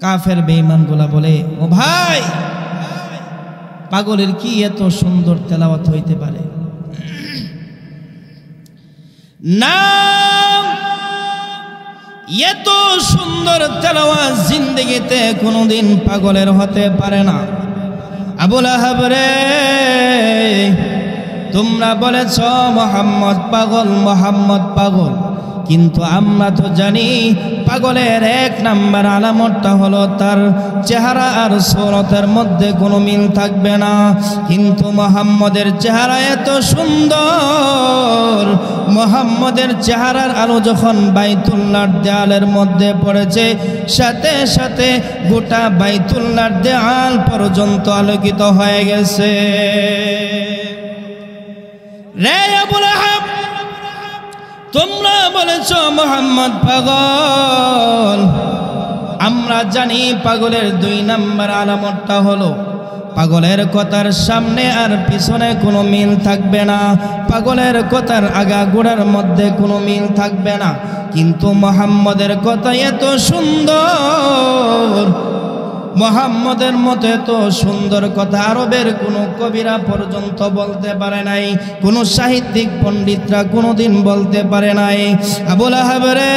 কাফের বেঈমানগুলা বলে, ও ভাই পাগলের কি এত সুন্দর তেলাওয়াত হইতে পারে? না, এত সুন্দর তেলাওয়াত জিন্দেগিতে কোনোদিন পাগলের হতে পারে না। আবুল আহাব রে, তোমরা বলেছ মুহাম্মদ পাগল, মুহাম্মদ পাগল, কিন্তু আমরা তো জানি পাগলের 1 নম্বর আলামতটা হলো তার চেহারা আর সুরতের মধ্যে কোনো মিল থাকবে না। কিন্তু মুহাম্মদের চেহারা এত সুন্দর, মুহাম্মদের চেহারার আলো যখন বাইতুল্লাহর দেয়ালের মধ্যে পড়েছে, সাথে সাথে গোটা বাইতুল্লাহর দেয়াল পর্যন্ত আলোকিত হয়ে গেছে। রে আবুল আহাব, তোমরা বলেছ মুহাম্মদ পাগল, আমরা জানি পাগলের 2 নম্বর আলামতটা হলো পাগলের কথার সামনে আর পিছনে কোনো মিল থাকবে না, পাগলের কথার আগাগোড়ার মধ্যে কোনো মিল থাকবে না। কিন্তু মুহাম্মদের কথা এত সুন্দর, মুহাম্মদের মতো এত সুন্দর কথা আরবের কোনো কবিরা পর্যন্ত বলতে পারে নাই, কোনো সাহিত্যিক পণ্ডিতরা কোনোদিন বলতে পারে নাই। আবুল আহাব রে,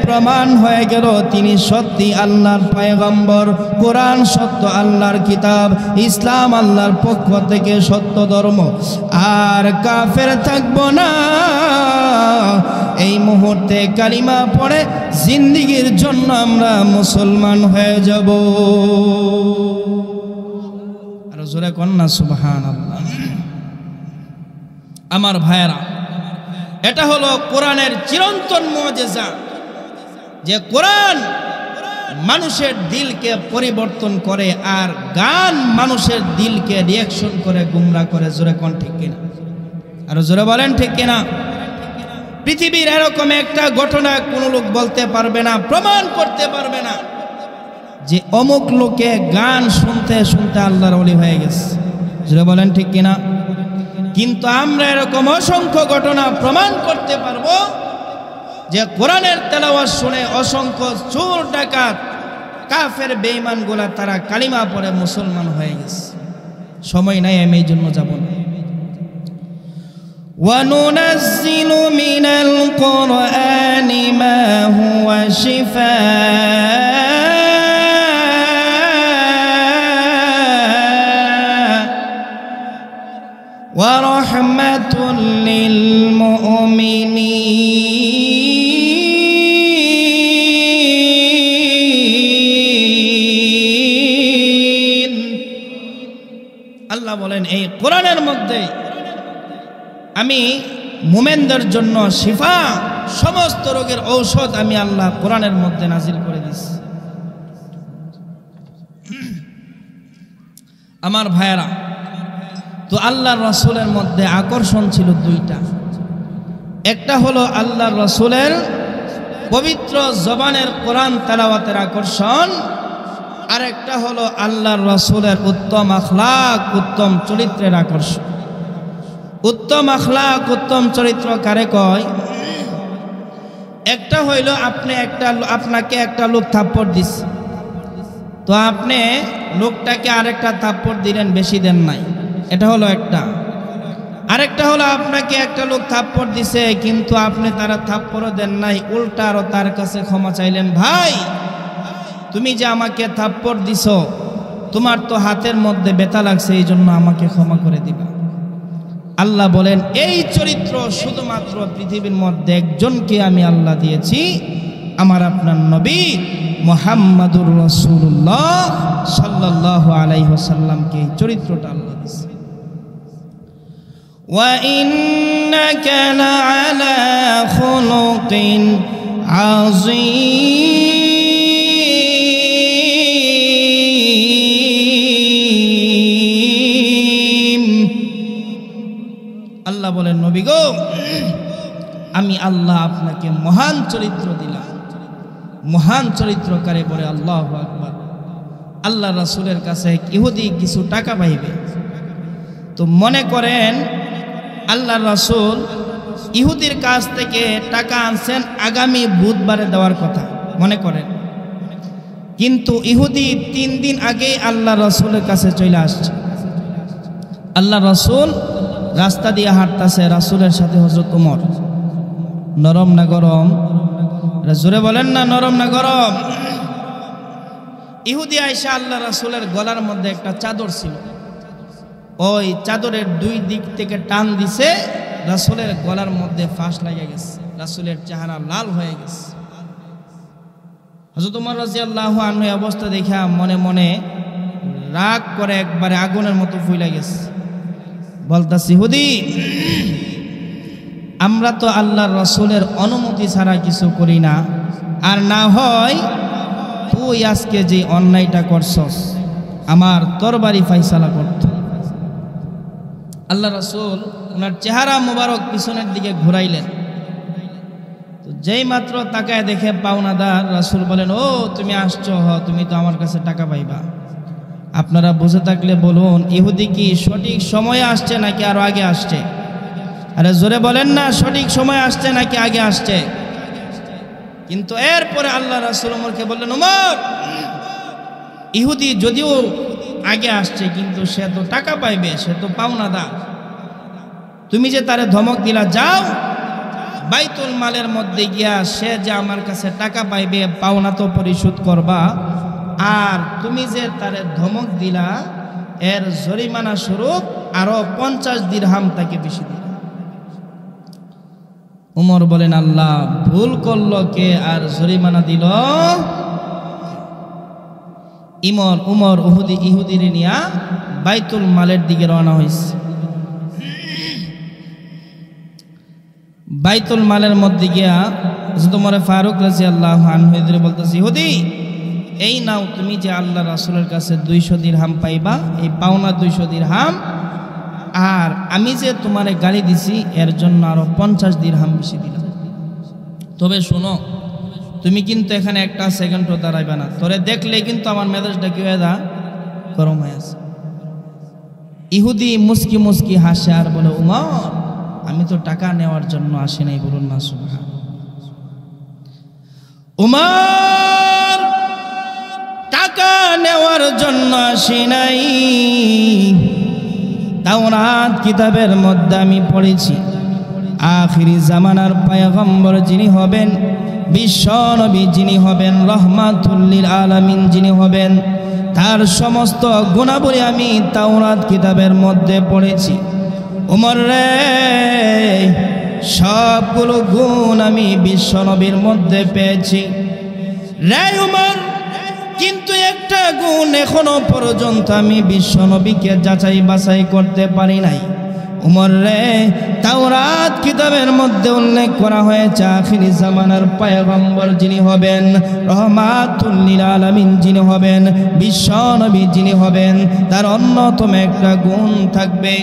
প্রমাণ হয়ে গেল তিনি সত্যি আল্লাহর পয়গম্বর, কোরআন সত্য আল্লাহর কিতাব, ইসলাম আল্লাহর পক্ষ থেকে সত্য ধর্ম। আর কাফের থাকবো না, এই মুহূর্তে কালিমা পড়ে জিন্দেগির জন্য আমরা মুসলমান হয়ে যাব। আর জোরে কন্যা সুবহানাল্লাহ। আমার ভাইয়েরা, এটা হলো কোরআনের চিরন্তন মুজিজা, যে কোরআন মানুষের দিলকে পরিবর্তন করে আর গান মানুষের দিলকে রিয়াকশন করে গুমরা করে। জোরে কোন ঠিক কিনা? আর জোরে বলেন ঠিক কিনা? পৃথিবীর এরকম একটা ঘটনা কোনো লোক বলতে পারবে না, প্রমাণ করতে পারবে না যে অমুক লোকে গান শুনতে শুনতে আল্লাহর ওলি হয়ে গেছে, যেটা বলেন ঠিক কিনা? কিন্তু আমরা এরকম অসংখ্য ঘটনা প্রমাণ করতে পারবো যে কোরআনের তেলাওয়াত শুনে অসংখ্য চোর ডাকাত কাফের বেঈমানগুলা তারা কালিমা পড়ে মুসলমান হয়ে গেছে। সময় নাই, আমি এই জন্য যাব না। وَنُنَزِّلُ مِنَ الْقُرْآنِ مَا هُوَ شِفَاءٌ وَرَحْمَةٌ لِّلْمُؤْمِنِينَ। আল্লাহ বলেন এই কোরআনের মধ্যে আমি মুমিনদের জন্য শিফা, সমস্ত রোগের ঔষধ আমি আল্লাহ কোরআনের মধ্যে নাজিল করে দিয়েছি। আমার ভাইয়েরা, তো আল্লাহর রাসূলের মধ্যে আকর্ষণ ছিল দুইটা। একটা হলো আল্লাহর রাসূলের পবিত্র জবানের কোরআন তেলাওয়াতের আকর্ষণ, আর একটা হলো আল্লাহর রাসূলের উত্তম আখলাক, উত্তম চরিত্রের আকর্ষণ। উত্তম আখলাক, উত্তম চরিত্র কারে কয়? একটা হইল আপনাকে একটা লোক থাপ্পড় দিছে, তো আপনি লোকটাকে আরেকটা থাপ্পড় দিলেন, বেশি দেন নাই, এটা হলো একটা। আরেকটা হলো আপনাকে একটা লোক থাপ্পড় দিছে কিন্তু আপনি তারা থাপ্পড়ও দেন নাই, উল্টা আরো তার কাছে ক্ষমা চাইলেন, ভাই তুমি যে আমাকে থাপ্পড় দিছো, তোমার তো হাতের মধ্যে ব্যথা লাগছে, এই জন্য আমাকে ক্ষমা করে দিবা। আল্লাহ বলেন এই চরিত্র শুধুমাত্র পৃথিবীর মধ্যে একজনকে আমি আল্লাহ দিয়েছি, আমার আপনার নবী মুহাম্মাদুর রাসূলুল্লাহ সাল্লাল্লাহু আলাইহি ওয়াসাল্লামকে এই চরিত্রটা আল্লাহ দিয়েছে। ওয়া ইন্নাকা লাআলা খুলুকিন আযীম। আল্লাহ বলেন নবী গো, আমি আল্লাহ আপনাকে মহান চরিত্র দিলাম। মহান চরিত্র কারে বলে? আল্লাহু আকবার। আল্লাহ রাসূলের কাছে ইহুদি কিছু টাকা পাইবে, তো মনে করেন আল্লাহ রাসূল ইহুদির কাছ থেকে টাকা আনছেন আগামী বুধবারে দেওয়ার কথা মনে করেন, কিন্তু ইহুদি 3 দিন আগে আল্লাহ রাসূলের কাছে চলে আসছে। আল্লাহ রাসূল রাস্তা দিয়ে হাঁটতেছে, রাসূলের সাথে হযরত ওমর। নরম না গরম? জোরে বলেন না, নরম না গরম? ইহুদি আয়েশা আল্লাহ রাসূলের গলার মধ্যে একটা চাদর ছিল, ওই চাদরের 2 দিক থেকে টান দিছে, রাসূলের গলার মধ্যে ফাঁস লেগে গেছে, রাসূলের চেহারা লাল হয়ে গেছে। হযরত ওমর রাদিয়াল্লাহু আনহু এই অবস্থা দেখে মনে মনে রাগ করে একবারে আগুনের মতো ফুলে গেছে। বলতাছি, ইহুদি আমরা তো আল্লাহর রাসূলের অনুমতি ছাড়া কিছু করি না, আর না হয় তুই আজকে যে অন্যায়টা করছস আমার তরবারি ফাইসালা করত। আল্লাহ রাসূল ওনার চেহারা মোবারক পিছনের দিকে ঘুরাইলেন, তো যেই মাত্র তাকায় দেখে পাওনাদার, রাসূল বলেন, ও তুমি আসছো, তুমি তো আমার কাছে টাকা পাইবা। আপনারা বুঝে থাকলে বলুন, ইহুদি কি সঠিক সময়ে আসছে নাকি আরো আগে আসছে? আরে জোরে বলেন না, সঠিক সময় আসছে নাকি আগে আসছে? কিন্তু এরপরে আল্লাহ রাসূল ওমরকে বললেন, ওমর ইহুদি যদিও আগে আসছে কিন্তু সে তো টাকা পাইবে, সে তো পাওনাদার। তুমি যে তারে ধমক দিলা, যাও বাইতুল মালের মধ্যে গিয়া সে যে আমার কাছে টাকা পাইবে পাওনা তো পরিশোধ করবা, আর তুমি যে তারে ধমক দিলা এর জরিমানা স্বরূপ আরো 50 দিরহাম তাকে বেশি দিলা। ওমর বলেন, আল্লাহ ভুল করলো কে আর জরিমানা দিল? উমর ইহুদির নিয়া বাইতুল মালের দিকে রওনা হয়েছে। বাইতুল মালের মধ্যে গিয়া হযরত ওমর ফারুক রাদিয়াল্লাহু আনহু বলতেছে, ইহুদি এই নাও, তুমি যে আল্লাহ রাসূলের কাছে 200 দিরহাম পাইবা, এই পাওনা 200 দিরহাম, আর আমি যে তোমারে গালি দিছি এর জন্য আরো 50 দিরহাম বেশি দিলাম। তবে শোনো, তুমি কিন্তু এখানে একটা সেকেন্ডও দাঁড়াইবে না, তোরে দেখলেই কিন্তু আমার মেজাজটা কি হয়ে দা গরম হয়ে আছে। ইহুদি মুস্কি মুস্কি হাসে আর বলে, উমর আমি তো টাকা নেওয়ার জন্য আসি নাই, বলুন না সুবহান। উমর টাকা নেওয়ার জন্য আসি নাই, তাওরাত কিতাবের মধ্যে আমি পড়েছি আখিরি জামানার পয়গম্বর যিনি হবেন, বিশ্ব নবী যিনি হবেন, রহমাতুল লিল আলামিন যিনি হবেন, তার সমস্ত গুণাবলী আমি তাওরাত কিতাবের মধ্যে পড়েছি। উমর রে, সবগুলো গুণ আমি বিশ্ব নবীর মধ্যে পেয়েছি রে উমর, কিন্তু একটা গুণ এখনো পর্যন্ত আমি বিশ্ব নবীকে যাচাই বাছাই করতে পারি নাই। উমর রে, তাওরাত কিতাবের মধ্যে উল্লেখ করা হয়েছে আখিরি জামানার পয়গম্বর যিনি হবেন, রহমাতুল লিল আলামিন যিনি হবেন, বিশ্ব নবী যিনি হবেন, তার অন্যতম একটা গুণ থাকবে,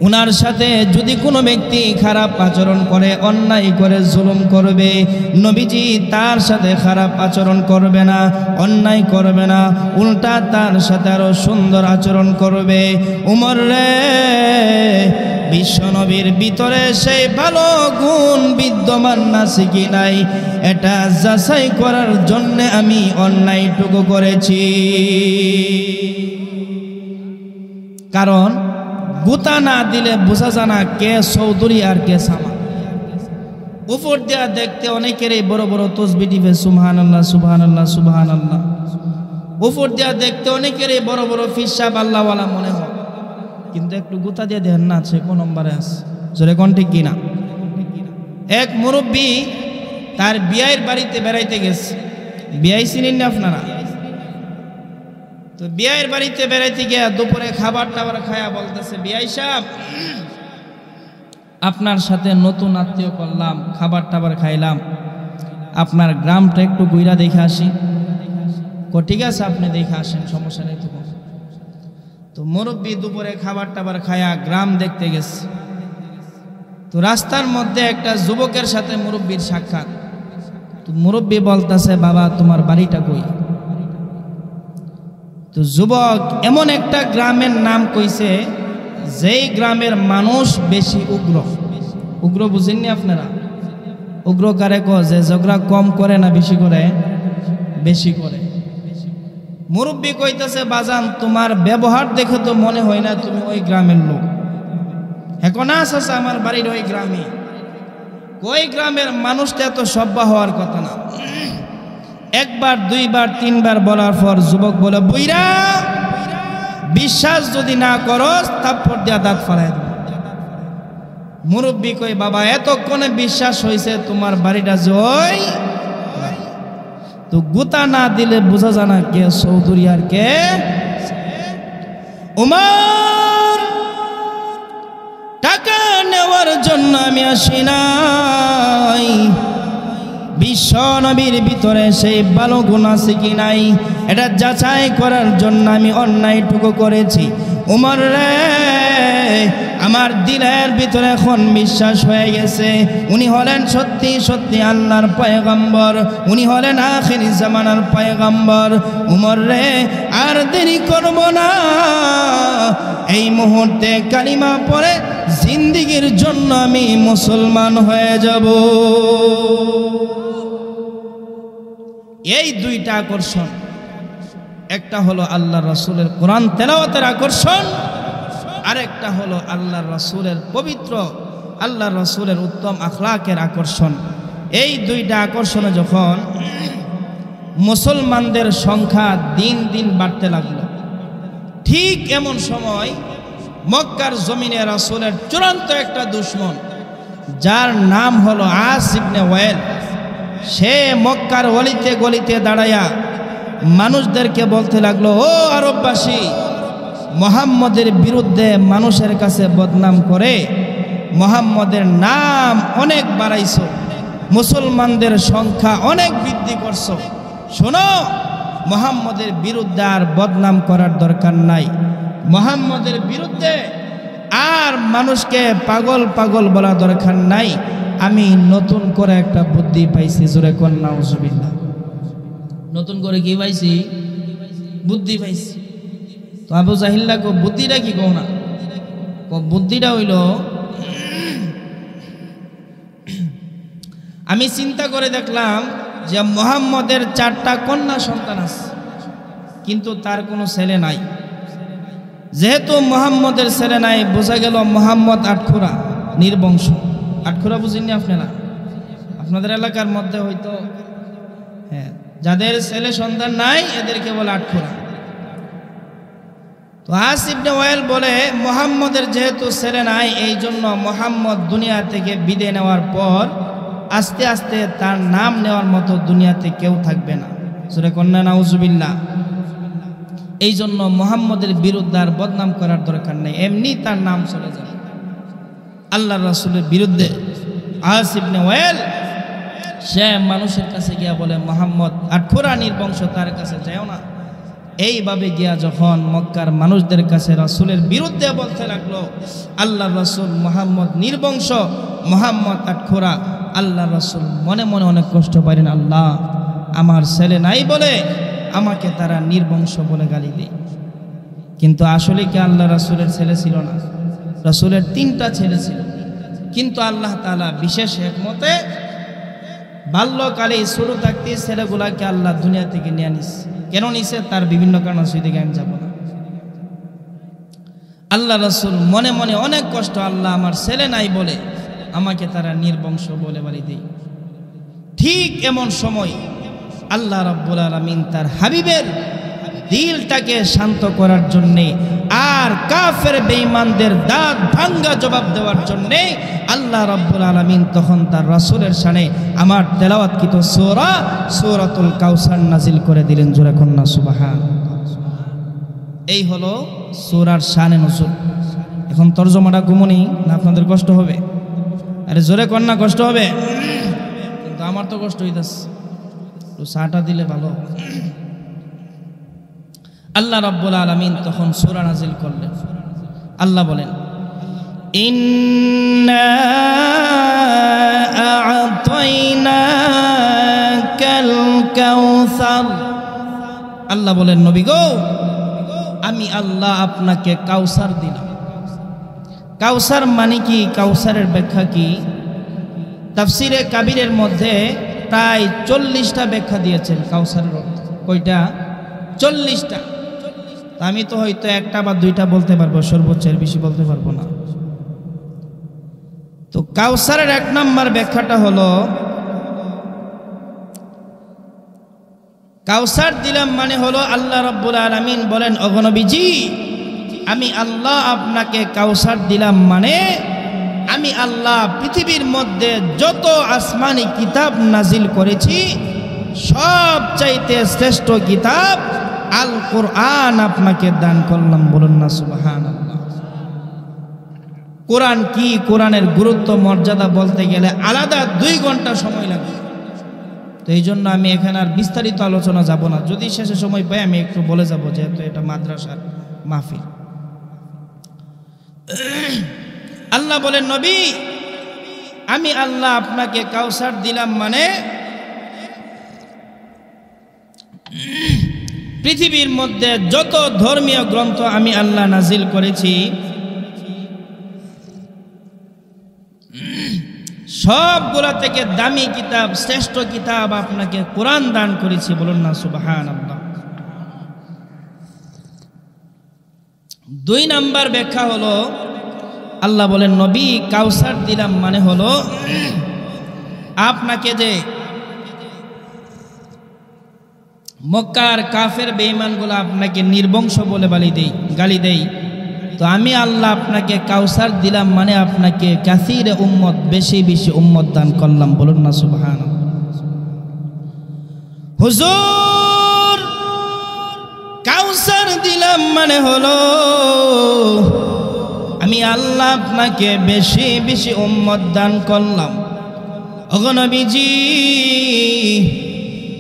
উনার সাথে যদি কোনো ব্যক্তি খারাপ আচরণ করে, অন্যায় করে, জুলুম করবে, নবীজি তার সাথে খারাপ আচরণ করবে না, অন্যায় করবে না, উল্টা তার সাথে আরো সুন্দর আচরণ করবে। উমর রে, বিশ্ব নবীর ভিতরে সেই ভালো গুণ বিদ্যমান আছে কি নাই, এটা যাচাই করার জন্য আমি অন্যায়টুকু করেছি। কারণ গুতা না দিলে বোঝা যায় না কে চৌধুরী আর কে সামা। উপর দেয়া দেখতে অনেকেরই বড় বড় তসবি টিপে সুবহানাল্লাহ সুবহানাল্লাহ সুবহানাল্লাহ, উপর দেয়া দেখতে অনেকেরই বড় বড় ফিসাব আল্লাহওয়ালা মনে হয়, কিন্তু একটু গুতা দিয়ে দেন না আছে কোন নম্বরে আছে, জোরে কোন ঠিক কিনা। এক মুরব্বী তার বিয়ের বাড়িতে বেড়াইতে গেছে, বিয়াই চিনেন না আপনারা? তো বিয়ের বাড়িতে বেড়াইতে গিয়ে দুপুরে খাবার টাবার খায়া বলতেছে, বিয়াই সাহেব আপনার সাথে নতুন আত্মীয় করলাম, খাবার টাবার খাইলাম, আপনার গ্রামটা একটু ঘুরা দেখে আসি। ঠিক আছে আপনি দেখে আসেন, সমস্যা নেই। তো মুরব্বী দুপুরে খাবার টাবার খায়া গ্রাম দেখতে গেছে। তো রাস্তার মধ্যে একটা যুবকের সাথে মুরব্বীর সাক্ষাৎ। তো মুরব্বী বলতেছে, বাবা তোমার বাড়িটা কই? তো যুবক এমন একটা গ্রামের নাম কইছে যেই গ্রামের মানুষ বেশি উগ্র। উগ্র বুঝেননি আপনারা? উগ্র কারে কয়? যে ঝগড়া কম করে না বেশি করে? বেশি করে। মুরব্বী কইতেছে, বাজান তোমার ব্যবহার দেখে তো মনে হয় না তুমি ওই গ্রামের লোক। এখন আছে আমার বাড়ির ওই গ্রামে, ওই গ্রামের মানুষটা এত সভ্য হওয়ার কথা না। একবার দুইবার তিনবার বলার পর যুবক বলে, বুইরা বিশ্বাস যদি না করো তারপর দিয়া দাঁত ফালাই দেব। মুরব্বী কই, বাবা এতক্ষণে বিশ্বাস হয়েছে তোমার বাড়িটা যে ওই, তো গুতা না দিলে বোঝা যায় না কে চৌধুরী আর কে। উমর টাকা নেওয়ার জন্য আমি আসি নাই, বিশ্ব নবীর ভিতরে সেই ভালো গুণ আছে কি নাই এটা যাচাই করার জন্য আমি অন্যায়টুকু করেছি। উমর রে, আমার দিলের ভিতরে এখন বিশ্বাস হয়ে গেছে উনি হলেন সত্যি সত্যি আল্লাহর পয়গম্বর, উনি হলেন আখিরি জামানার পয়গম্বর। উমর রে, আর দেরি করব না, এই মুহূর্তে কালিমা পড়ে জিন্দেগীর জন্য আমি মুসলমান হয়ে যাব। এই দুইটা আকর্ষণ, একটা হলো আল্লাহ রাসূলের কোরআন তেলাওয়াতের আকর্ষণ, আরেকটা হলো আল্লাহ রাসূলের পবিত্র, আল্লাহ রাসূলের উত্তম আখলাকের আকর্ষণ। এই দুইটা আকর্ষণে যখন মুসলমানদের সংখ্যা দিন দিন বাড়তে লাগলো, ঠিক এমন সময় মক্কার জমিনে রাসূলের চূড়ান্ত একটা দুশমন, যার নাম হলো আস ইবনে ওয়াইল, সে মক্কার গলিতে গলিতে দাঁড়ায়া মানুষদেরকে বলতে লাগলো, ও আরববাসী, মুহাম্মদের বিরুদ্ধে মানুষের কাছে বদনাম করে মুহাম্মদের নাম অনেক বাড়াইছো, মুসলমানদের সংখ্যা অনেক বৃদ্ধি করছো। শোনো, মুহাম্মদের বিরুদ্ধে আর বদনাম করার দরকার নাই, মুহাম্মদের বিরুদ্ধে আর মানুষকে পাগল পাগল বলা দরকার নাই। আমি নতুন করে একটা বুদ্ধি পাইছি, জোরে কোন নাউজুবিল্লাহ। নতুন করে কি পাইছি? বুদ্ধি পাইছি। তো আবু জাহিল্লা কো বুদ্ধিটা কি কও না? বুদ্ধিটা হইল, আমি চিন্তা করে দেখলাম যে মুহাম্মদের 4টা কন্যা সন্তান আছে, কিন্তু তার কোনো ছেলে নাই। যেহেতু মুহাম্মদের ছেলে নাই, বোঝা গেল মুহাম্মদ আটখুরা, নির্বংশ। আটখুরা বুঝেননি আপনারা? আপনাদের এলাকার মধ্যে হয়তো, হ্যাঁ, যাদের ছেলে সন্তান নাই এদেরকে বলে আটখুরা। তো আস ইবনে ওয়াইল বলে মুহাম্মদের যেহেতু ছেলে নাই, এই জন্য মুহাম্মদ দুনিয়া থেকে বিদায় নেওয়ার পর আস্তে আস্তে তার নাম নেওয়ার মতো দুনিয়াতে কেউ থাকবে না। সূরা কন্যা নাউজুবিল্লাহ। এই জন্য মুহাম্মদের বিরুদ্ধে আর বদনাম করার দরকার নেই, এমনি তার নাম চলে যাবে। আল্লাহর রাসূলের বিরুদ্ধে আস ইবনে ওয়াইল সে মানুষের কাছে গিয়া বলে মুহাম্মদ আটখুরা, নির্বংশ, তার কাছে যাও না। এইভাবে গিয়া যখন মক্কার মানুষদের কাছে রাসূলের বিরুদ্ধে বলতে লাগলো, আল্লাহর রাসূল মুহাম্মদ নির্বংশ, মুহাম্মদ আটখুরা, আল্লাহর রাসূল মনে মনে অনেক কষ্ট পাইলেন। আল্লাহ, আমার ছেলে নাই বলে আমাকে তারা নির্বংশ বলে গালি দেয়। কিন্তু আসলে কি আল্লাহ রাসূলের ছেলে ছিল না? রাসূলের 3টা ছেলে ছিল, কিন্তু আল্লাহ তাআলা বিশেষ হিকমতে বাল্যকালে শুরু থাকতে ছেলেগুলাকে আল্লাহ দুনিয়া থেকে নিয়ে নিছে। কেন নিছে? তার বিভিন্ন কারণ আছে, দিকে আমি যাব না। আল্লাহ রাসূল মনে মনে অনেক কষ্ট, আল্লাহ আমার ছেলে নাই বলে আমাকে তারা নির্বংশ বলে গালি দেয়। ঠিক এমন সময় আল্লাহ রাব্বুল আলামিন তার হাবিবের দিলটাকে শান্ত করার জন্যে আর কাফের বেঈমানদের দাঁত ভাঙ্গা জবাব দেওয়ার জন্যে আল্লাহ রাব্বুল আলামিন তখন তার রাসূলের শানে আমার তেলাওয়াতকৃত সূরা সূরাতুল কাউসার নাজিল করে দিলেন। জোরে কন্যা সুবহানাল্লাহ। এই হলো সূরার শানে নজুল। এখন তরজমাটা গুমনি না আপনাদের কষ্ট হবে? আরে জোরে কন্যা কষ্ট হবে, কিন্তু আমার তো কষ্ট হইতাছে, তো চাটা দিলে ভালো। আল্লাহ রাব্বুল আলামিন তখন সূরা নাজিল করলেন। আল্লাহ বলেন, ইন্না আ'তাইনাকাল কাউসার। আল্লাহ বলেন, নবী গো, আমি আল্লাহ আপনাকে কাউসার দিলাম। কাউসার মানে কি? কাউসারের ব্যাখ্যা কি? তাফসিরে কাবিরের মধ্যে প্রায় 40টা ব্যাখ্যা দিয়েছেন কাউসারের অর্থ। কয়টা? 40টা। আমি তো হয়তো 1টা বা 2টা বলতে পারবো, সর্বোচ্চ এর বেশি বলতে পারবো না। তো কাউসারের 1 নম্বর ব্যাখ্যাটা হলো, কাউসার দিলাম মানে হলো আল্লাহ রাব্বুল আলামিন বলেন, ওগো নবীজি, আমি আল্লাহ আপনাকে কাউসার দিলাম মানে আমি আল্লাহ পৃথিবীর মধ্যে যত আসমানি কিতাব নাজিল করেছি সব চাইতে শ্রেষ্ঠ কিতাব আল কোরআন আপনাকে দান করলাম। বলুন না সুবহানাল্লাহ। কোরআন কি, কোরআনের গুরুত্ব মর্যাদা বলতে গেলে আলাদা 2 ঘন্টা সময় লাগে। তো এই জন্য আমি এখানে আর বিস্তারিত আলোচনা যাব না, যদি শেষে সময় পাই আমি একটু বলে যাব, যেহেতু এটা মাদ্রাসার মাহফিল। আল্লাহ বলেন, নবী, আমি আল্লাহ আপনাকে কাউসার দিলাম মানে পৃথিবীর মধ্যে যত ধর্মীয় গ্রন্থ আমি আল্লাহ নাজিল করেছি সবগুলা থেকে দামি কিতাব, শ্রেষ্ঠ কিতাব আপনাকে কোরআন দান করেছি। বলুন না সুবহানাল্লাহ। 2 নাম্বার ব্যাখ্যা হলো, আল্লাহ বলেন, নবী, কাউসার দিলাম মানে হলো আপনাকে যে মক্কার কাফের বেঈমানগুলো আপনাকে নির্বংশ বলে গালি দেই, তো আমি আল্লাহ আপনাকে কাউসার দিলাম মানে আপনাকে কাসীরে উম্মত, বেশি বেশি উম্মত দান করলাম। বলুন না সুবহানাল্লাহ। হুজুর, কাউসার দিলাম মানে হলো আমি আল্লাহ আপনাকে বেশি বেশি উম্মত দান করলাম। ওগো নবীজি,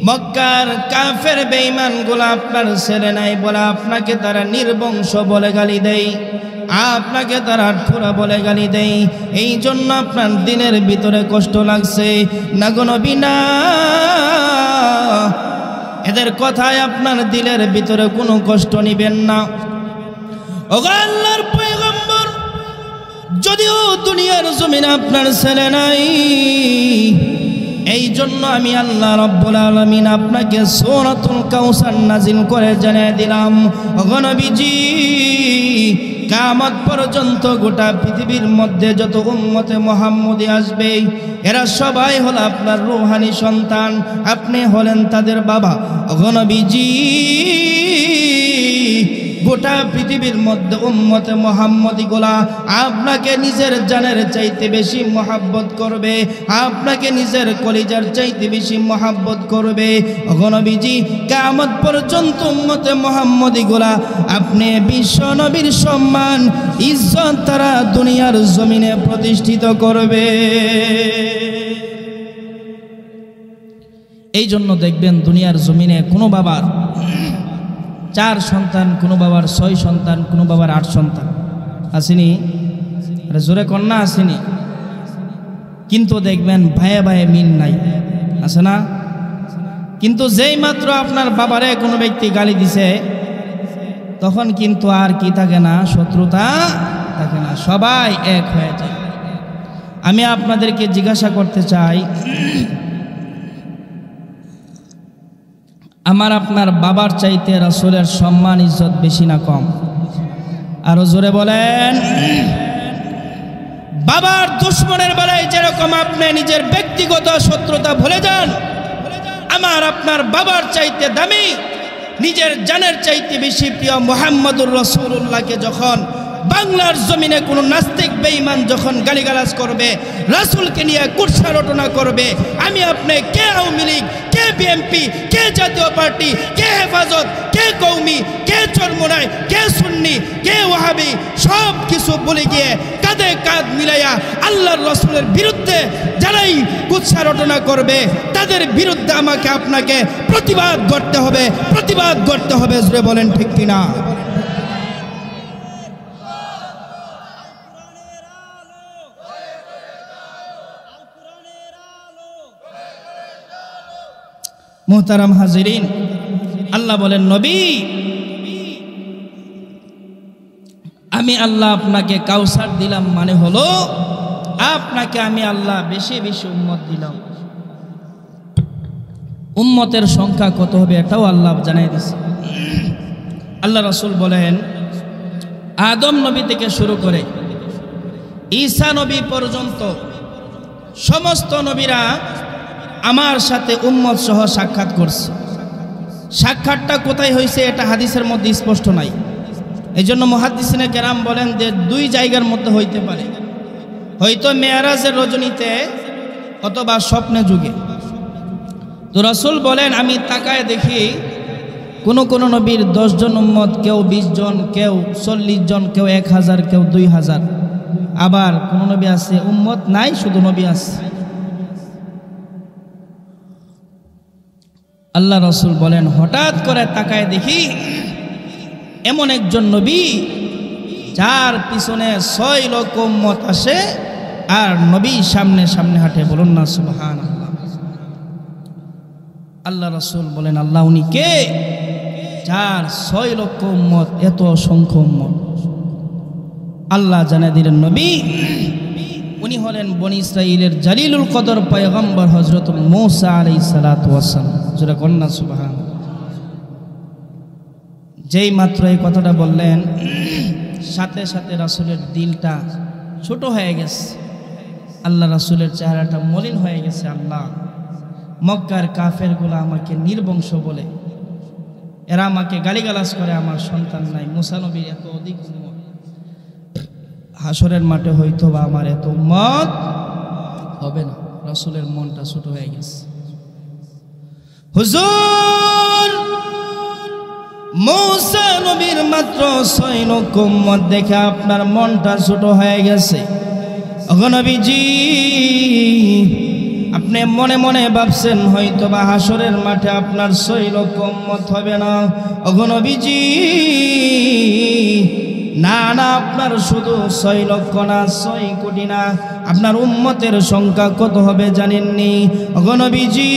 মক্কার কাফের বেঈমানগুলো আপনার ছেলে নাই বলে আপনাকে তারা নির্বংশ বলে গালি দেয়। আপনাকে তারা ঠোরা বলে গালি দেয়, এই জন্য আপনার দিনের ভিতরে কষ্ট লাগছে। না গো নবী না, এদের কথায় আপনার দিলের ভিতরে কোনো কষ্ট নিবেন না। ওগো আল্লাহর পয়গম্বর, যদিও দুনিয়ার জমিনে আপনার ছেলে নাই, এই জন্য আমি আল্লাহ রাব্বুল আলামিন আপনাকে সূরাতুল কাউসার নাজিল করে জানিয়ে দিলাম, ওগো নবীজি, কিয়ামত পর্যন্ত গোটা পৃথিবীর মধ্যে যত উম্মতে মুহাম্মদী আসবে, এরা সবাই হলো আপনার রূহানি সন্তান, আপনি হলেন তাদের বাবা। ওগো নবীজি, গোটা পৃথিবীর মধ্যে উম্মতে মুহাম্মদী গোলা আপনাকে নিজের জানের চাইতে বেশি মহাব্বত করবে, আপনাকে নিজের কলিজার চাইতে বেশি মহাব্বত করবে। ওগো নবীজি, কিয়ামত পর্যন্ত উম্মতে মুহাম্মদী গোলা আপনি বিশ্ব নবীর সম্মান ইজ্জত তারা দুনিয়ার জমিনে প্রতিষ্ঠিত করবে। এই জন্য দেখবেন দুনিয়ার জমিনে কোনো বাবার 4 সন্তান, কোনো বাবার 6 সন্তান, কোনো বাবার 8 সন্তান আসেনি, জোরে কন্যা আসেনি, কিন্তু দেখবেন ভাইয়ে ভাইয়ে মিল নাই, আছে না? কিন্তু যেই মাত্র আপনার বাবারে কোনো ব্যক্তি গালি দিছে, তখন কিন্তু আর কি থাকে না, শত্রুতা থাকে না, সবাই এক হয়ে যায়। আমি আপনাদেরকে জিজ্ঞাসা করতে চাই, আমার আপনার বাবার চাইতে রাসূলের সম্মান ইজ্জত বেশি না কম? আরো জোরে বলেন। বাবার দুশ্মনের বেলায় যেরকম আপনি নিজের ব্যক্তিগত শত্রুতা ভুলে যান, আমার আপনার বাবার চাইতে দামি, নিজের জানের চাইতে বেশি প্রিয় মুহাম্মদুর রাসূলুল্লাহকে যখন বাংলার জমিনে কোনো নাস্তিক বেঈমান যখন গালিগালাজ করবে, রাসূলকে নিয়ে কুৎসা রটনা করবে, আমি আপনি কে আওয়ামী লীগ, কে বিএনপি, কে জাতীয় পার্টি, কে হেফাজত, কে কওমি, কে চরমোনাই, কে সুন্নি, কে ওয়াহাবি, সব কিছু বলে গিয়ে কাঁধে কাঁধ মিলাইয়া আল্লাহর রাসূলের বিরুদ্ধে যারাই কুৎসা রটনা করবে, তাদের বিরুদ্ধে আমাকে আপনাকে প্রতিবাদ করতে হবে, প্রতিবাদ করতে হবে। জোরে বলেন ঠিক কিনা? মুহতারাম হাজিরিন, আল্লাহ বলেন, নবী, আমি আল্লাহ আপনাকে কাউসার দিলাম, মানে হলো আপনাকে আমি আল্লাহ বেশি বেশি উম্মত দিলাম। উম্মতের সংখ্যা কত হবে এটাও আল্লাহ জানিয়ে দিয়েছে। আল্লাহ রাসূল বলেন, আদম নবী থেকে শুরু করে ঈসা নবী পর্যন্ত সমস্ত নবীরা আমার সাথে উম্মত সহ সাক্ষাৎ করছে। সাক্ষাৎটা কোথায় হয়েছে এটা হাদিসের মধ্যে স্পষ্ট নাই, এই জন্য মুহাদ্দিসিনে কেরাম বলেন যে 2 জায়গার মধ্যে হইতে পারে, হয়তো মেরাজের রজনীতে অথবা স্বপ্নে যুগে। তো রাসূল বলেন, আমি তাকায় দেখি কোন নবীর 10 জন উম্মত, কেউ 20 জন, কেউ 40 জন, কেউ 1000, কেউ 2000, আবার কোন নবী আছে উম্মত নাই, শুধু নবী আছে। আল্লাহ রাসূল বলেন, হঠাৎ করে তাকায় দেখি এমন একজন নবী যার পিছনে 6 লক্ষ উম্মত আসে, আর নবী সামনে সামনে হাঁটে। বলুন না সুবহানাল্লাহ। আল্লাহ রাসূল বলেন, আল্লাহ উনি কে? যার 6 লক্ষ উম্মত, এত অসংখ্য উম্মত। আল্লাহ জানিয়ে দিলেন, নবী উনি হলেন বনি ইসরাইলের জালিলুল কদর পয়গম্বর হযরত মূসা আলাইহিস সালাতু ওয়াস সালাম। যারা কন্যা সুবহানাল্লাহ। যেই মাত্র এই কথাটা বললেন, সাথে সাথে রাসূলের দিলটা ছোট হয়ে গেছে, আল্লাহ রাসূলের চেহারাটা মলিন হয়ে গেছে। আল্লাহ, মক্কার কাফেরগুলো আমাকে নির্বংশ বলে, এরা আমাকে গালিগালাজ করে, আমার সন্তান নাই। মুসা নবীর এত অধিক উম্মত, হাসরের মাঠে হয়তো বা আমার এত উম্মত হবে না। রাসূলের মনটা ছোট হয়ে গেছে। হুজুর, মুসা নবীর মাত্র 6 লক্ষ উম্মত দেখে আপনার মনটা ছোট হয়ে গেছে। ওগো নবীজি, আপনি মনে মনে ভাবছেন হয়তো বা হাসরের মাঠে আপনার 6 লক্ষ উম্মত হবে না। ওগো নবীজি, না না, আপনার শুধু 6 লক্ষ না, 6 কোটি না, আপনার উম্মতের সংখ্যা কত হবে জানেননি? ওগো নবীজি,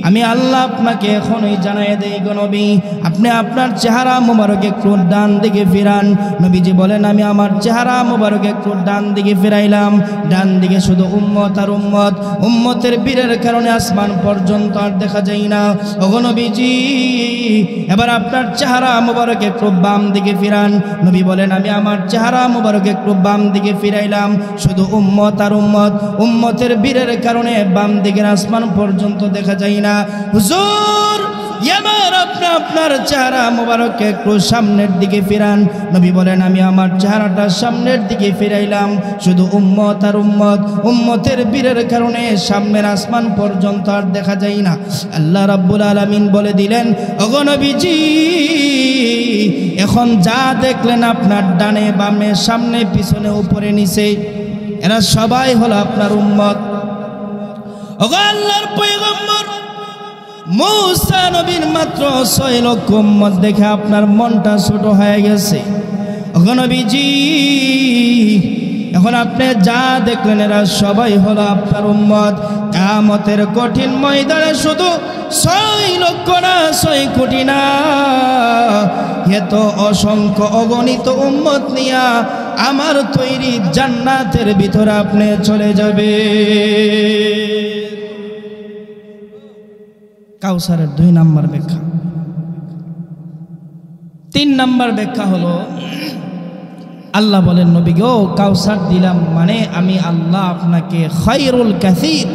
আমি আল্লাহ আপনাকে এখনই জানাই দেই গো নবী, আপনি আপনার চেহারা মোবারক একটু ডান দিকে ফিরান। নবীজি বলেন, আমি আমার চেহারা মোবারক একটু ডান দিকে ফিরাইলাম। ডান দিকে শুধু উম্মত আর উম্মত, উম্মতের বীরের কারণে আসমান পর্যন্ত আর দেখা যায় না। ওগো নবীজি, এবার আপনার চেহারা মোবারক একটু বাম দিকে ফিরান। নবী বলেন, আমি আমার চেহারা মোবারক একটু বাম দিকে ফিরাইলাম। শুধু উম্মত আর উম্মত, উম্মতের বীরের কারণে বাম দিকের আসমান পর্যন্ত দেখা যায় না। হুজুর, এবার আপনি আপনার চেহারা মোবারক একটু সামনের দিকে ফিরান। নবী বলেন, আমি আমার চেহারাটা সামনের দিকে ফিরাইলাম। শুধু উম্মত আর উম্মত, উম্মতের বীরের কারণে সামনের আসমান পর্যন্ত আর দেখা যায় না। আল্লাহ রাব্বুল আলামিন বলে দিলেন, ওগো নবীজি, এখন যা দেখলেন আপনার ডানে বামে সামনে পিছনে উপরে নিচে, এরা সবাই হলো আপনার উম্মত। ওগো আল্লাহর পয়গম্বর মূসা নবীর মাত্র 6 লক্ষ উম্মত দেখে আপনার মনটা ছোট হয়ে গেছে। ওগো নবীজি, এখন আপনি যা দেখলেন এরা সবাই হলো আপনার উম্মত। কিয়ামতের কঠিন ময়দানে শুধু 6 লক্ষ না, 6 কোটি না, এত অসংখ্য অগণিত উম্মত নিয়া আমার তৈরি জান্নাতের ভিতরে আপনি চলে যাবে। কাউসারের 2 নাম্বার ব্যাখ্যা। 3 নাম্বার ব্যাখ্যা হলো, আল্লাহ বলেন, নবী গো, কাউসার দিলাম মানে আমি আল্লাহ আপনাকে খায়রুল কাসীর,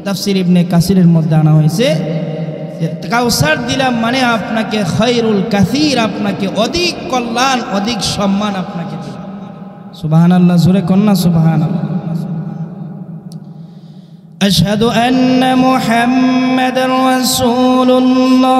তাফসীর ইবনে কাসিরের মধ্যে আনা হয়েছে যে কাউসার দিলাম মানে আপনাকে খায়রুল কাসীর, আপনাকে অধিক কল্যাণ, অধিক সম্মান আপনাকে দিলাম। সুবহানাল্লাহ, জোরে কন্না সুবহানাল্লাহ। আশহাদু আন্না মুহাম্মাদার রাসূলুল্লাহ।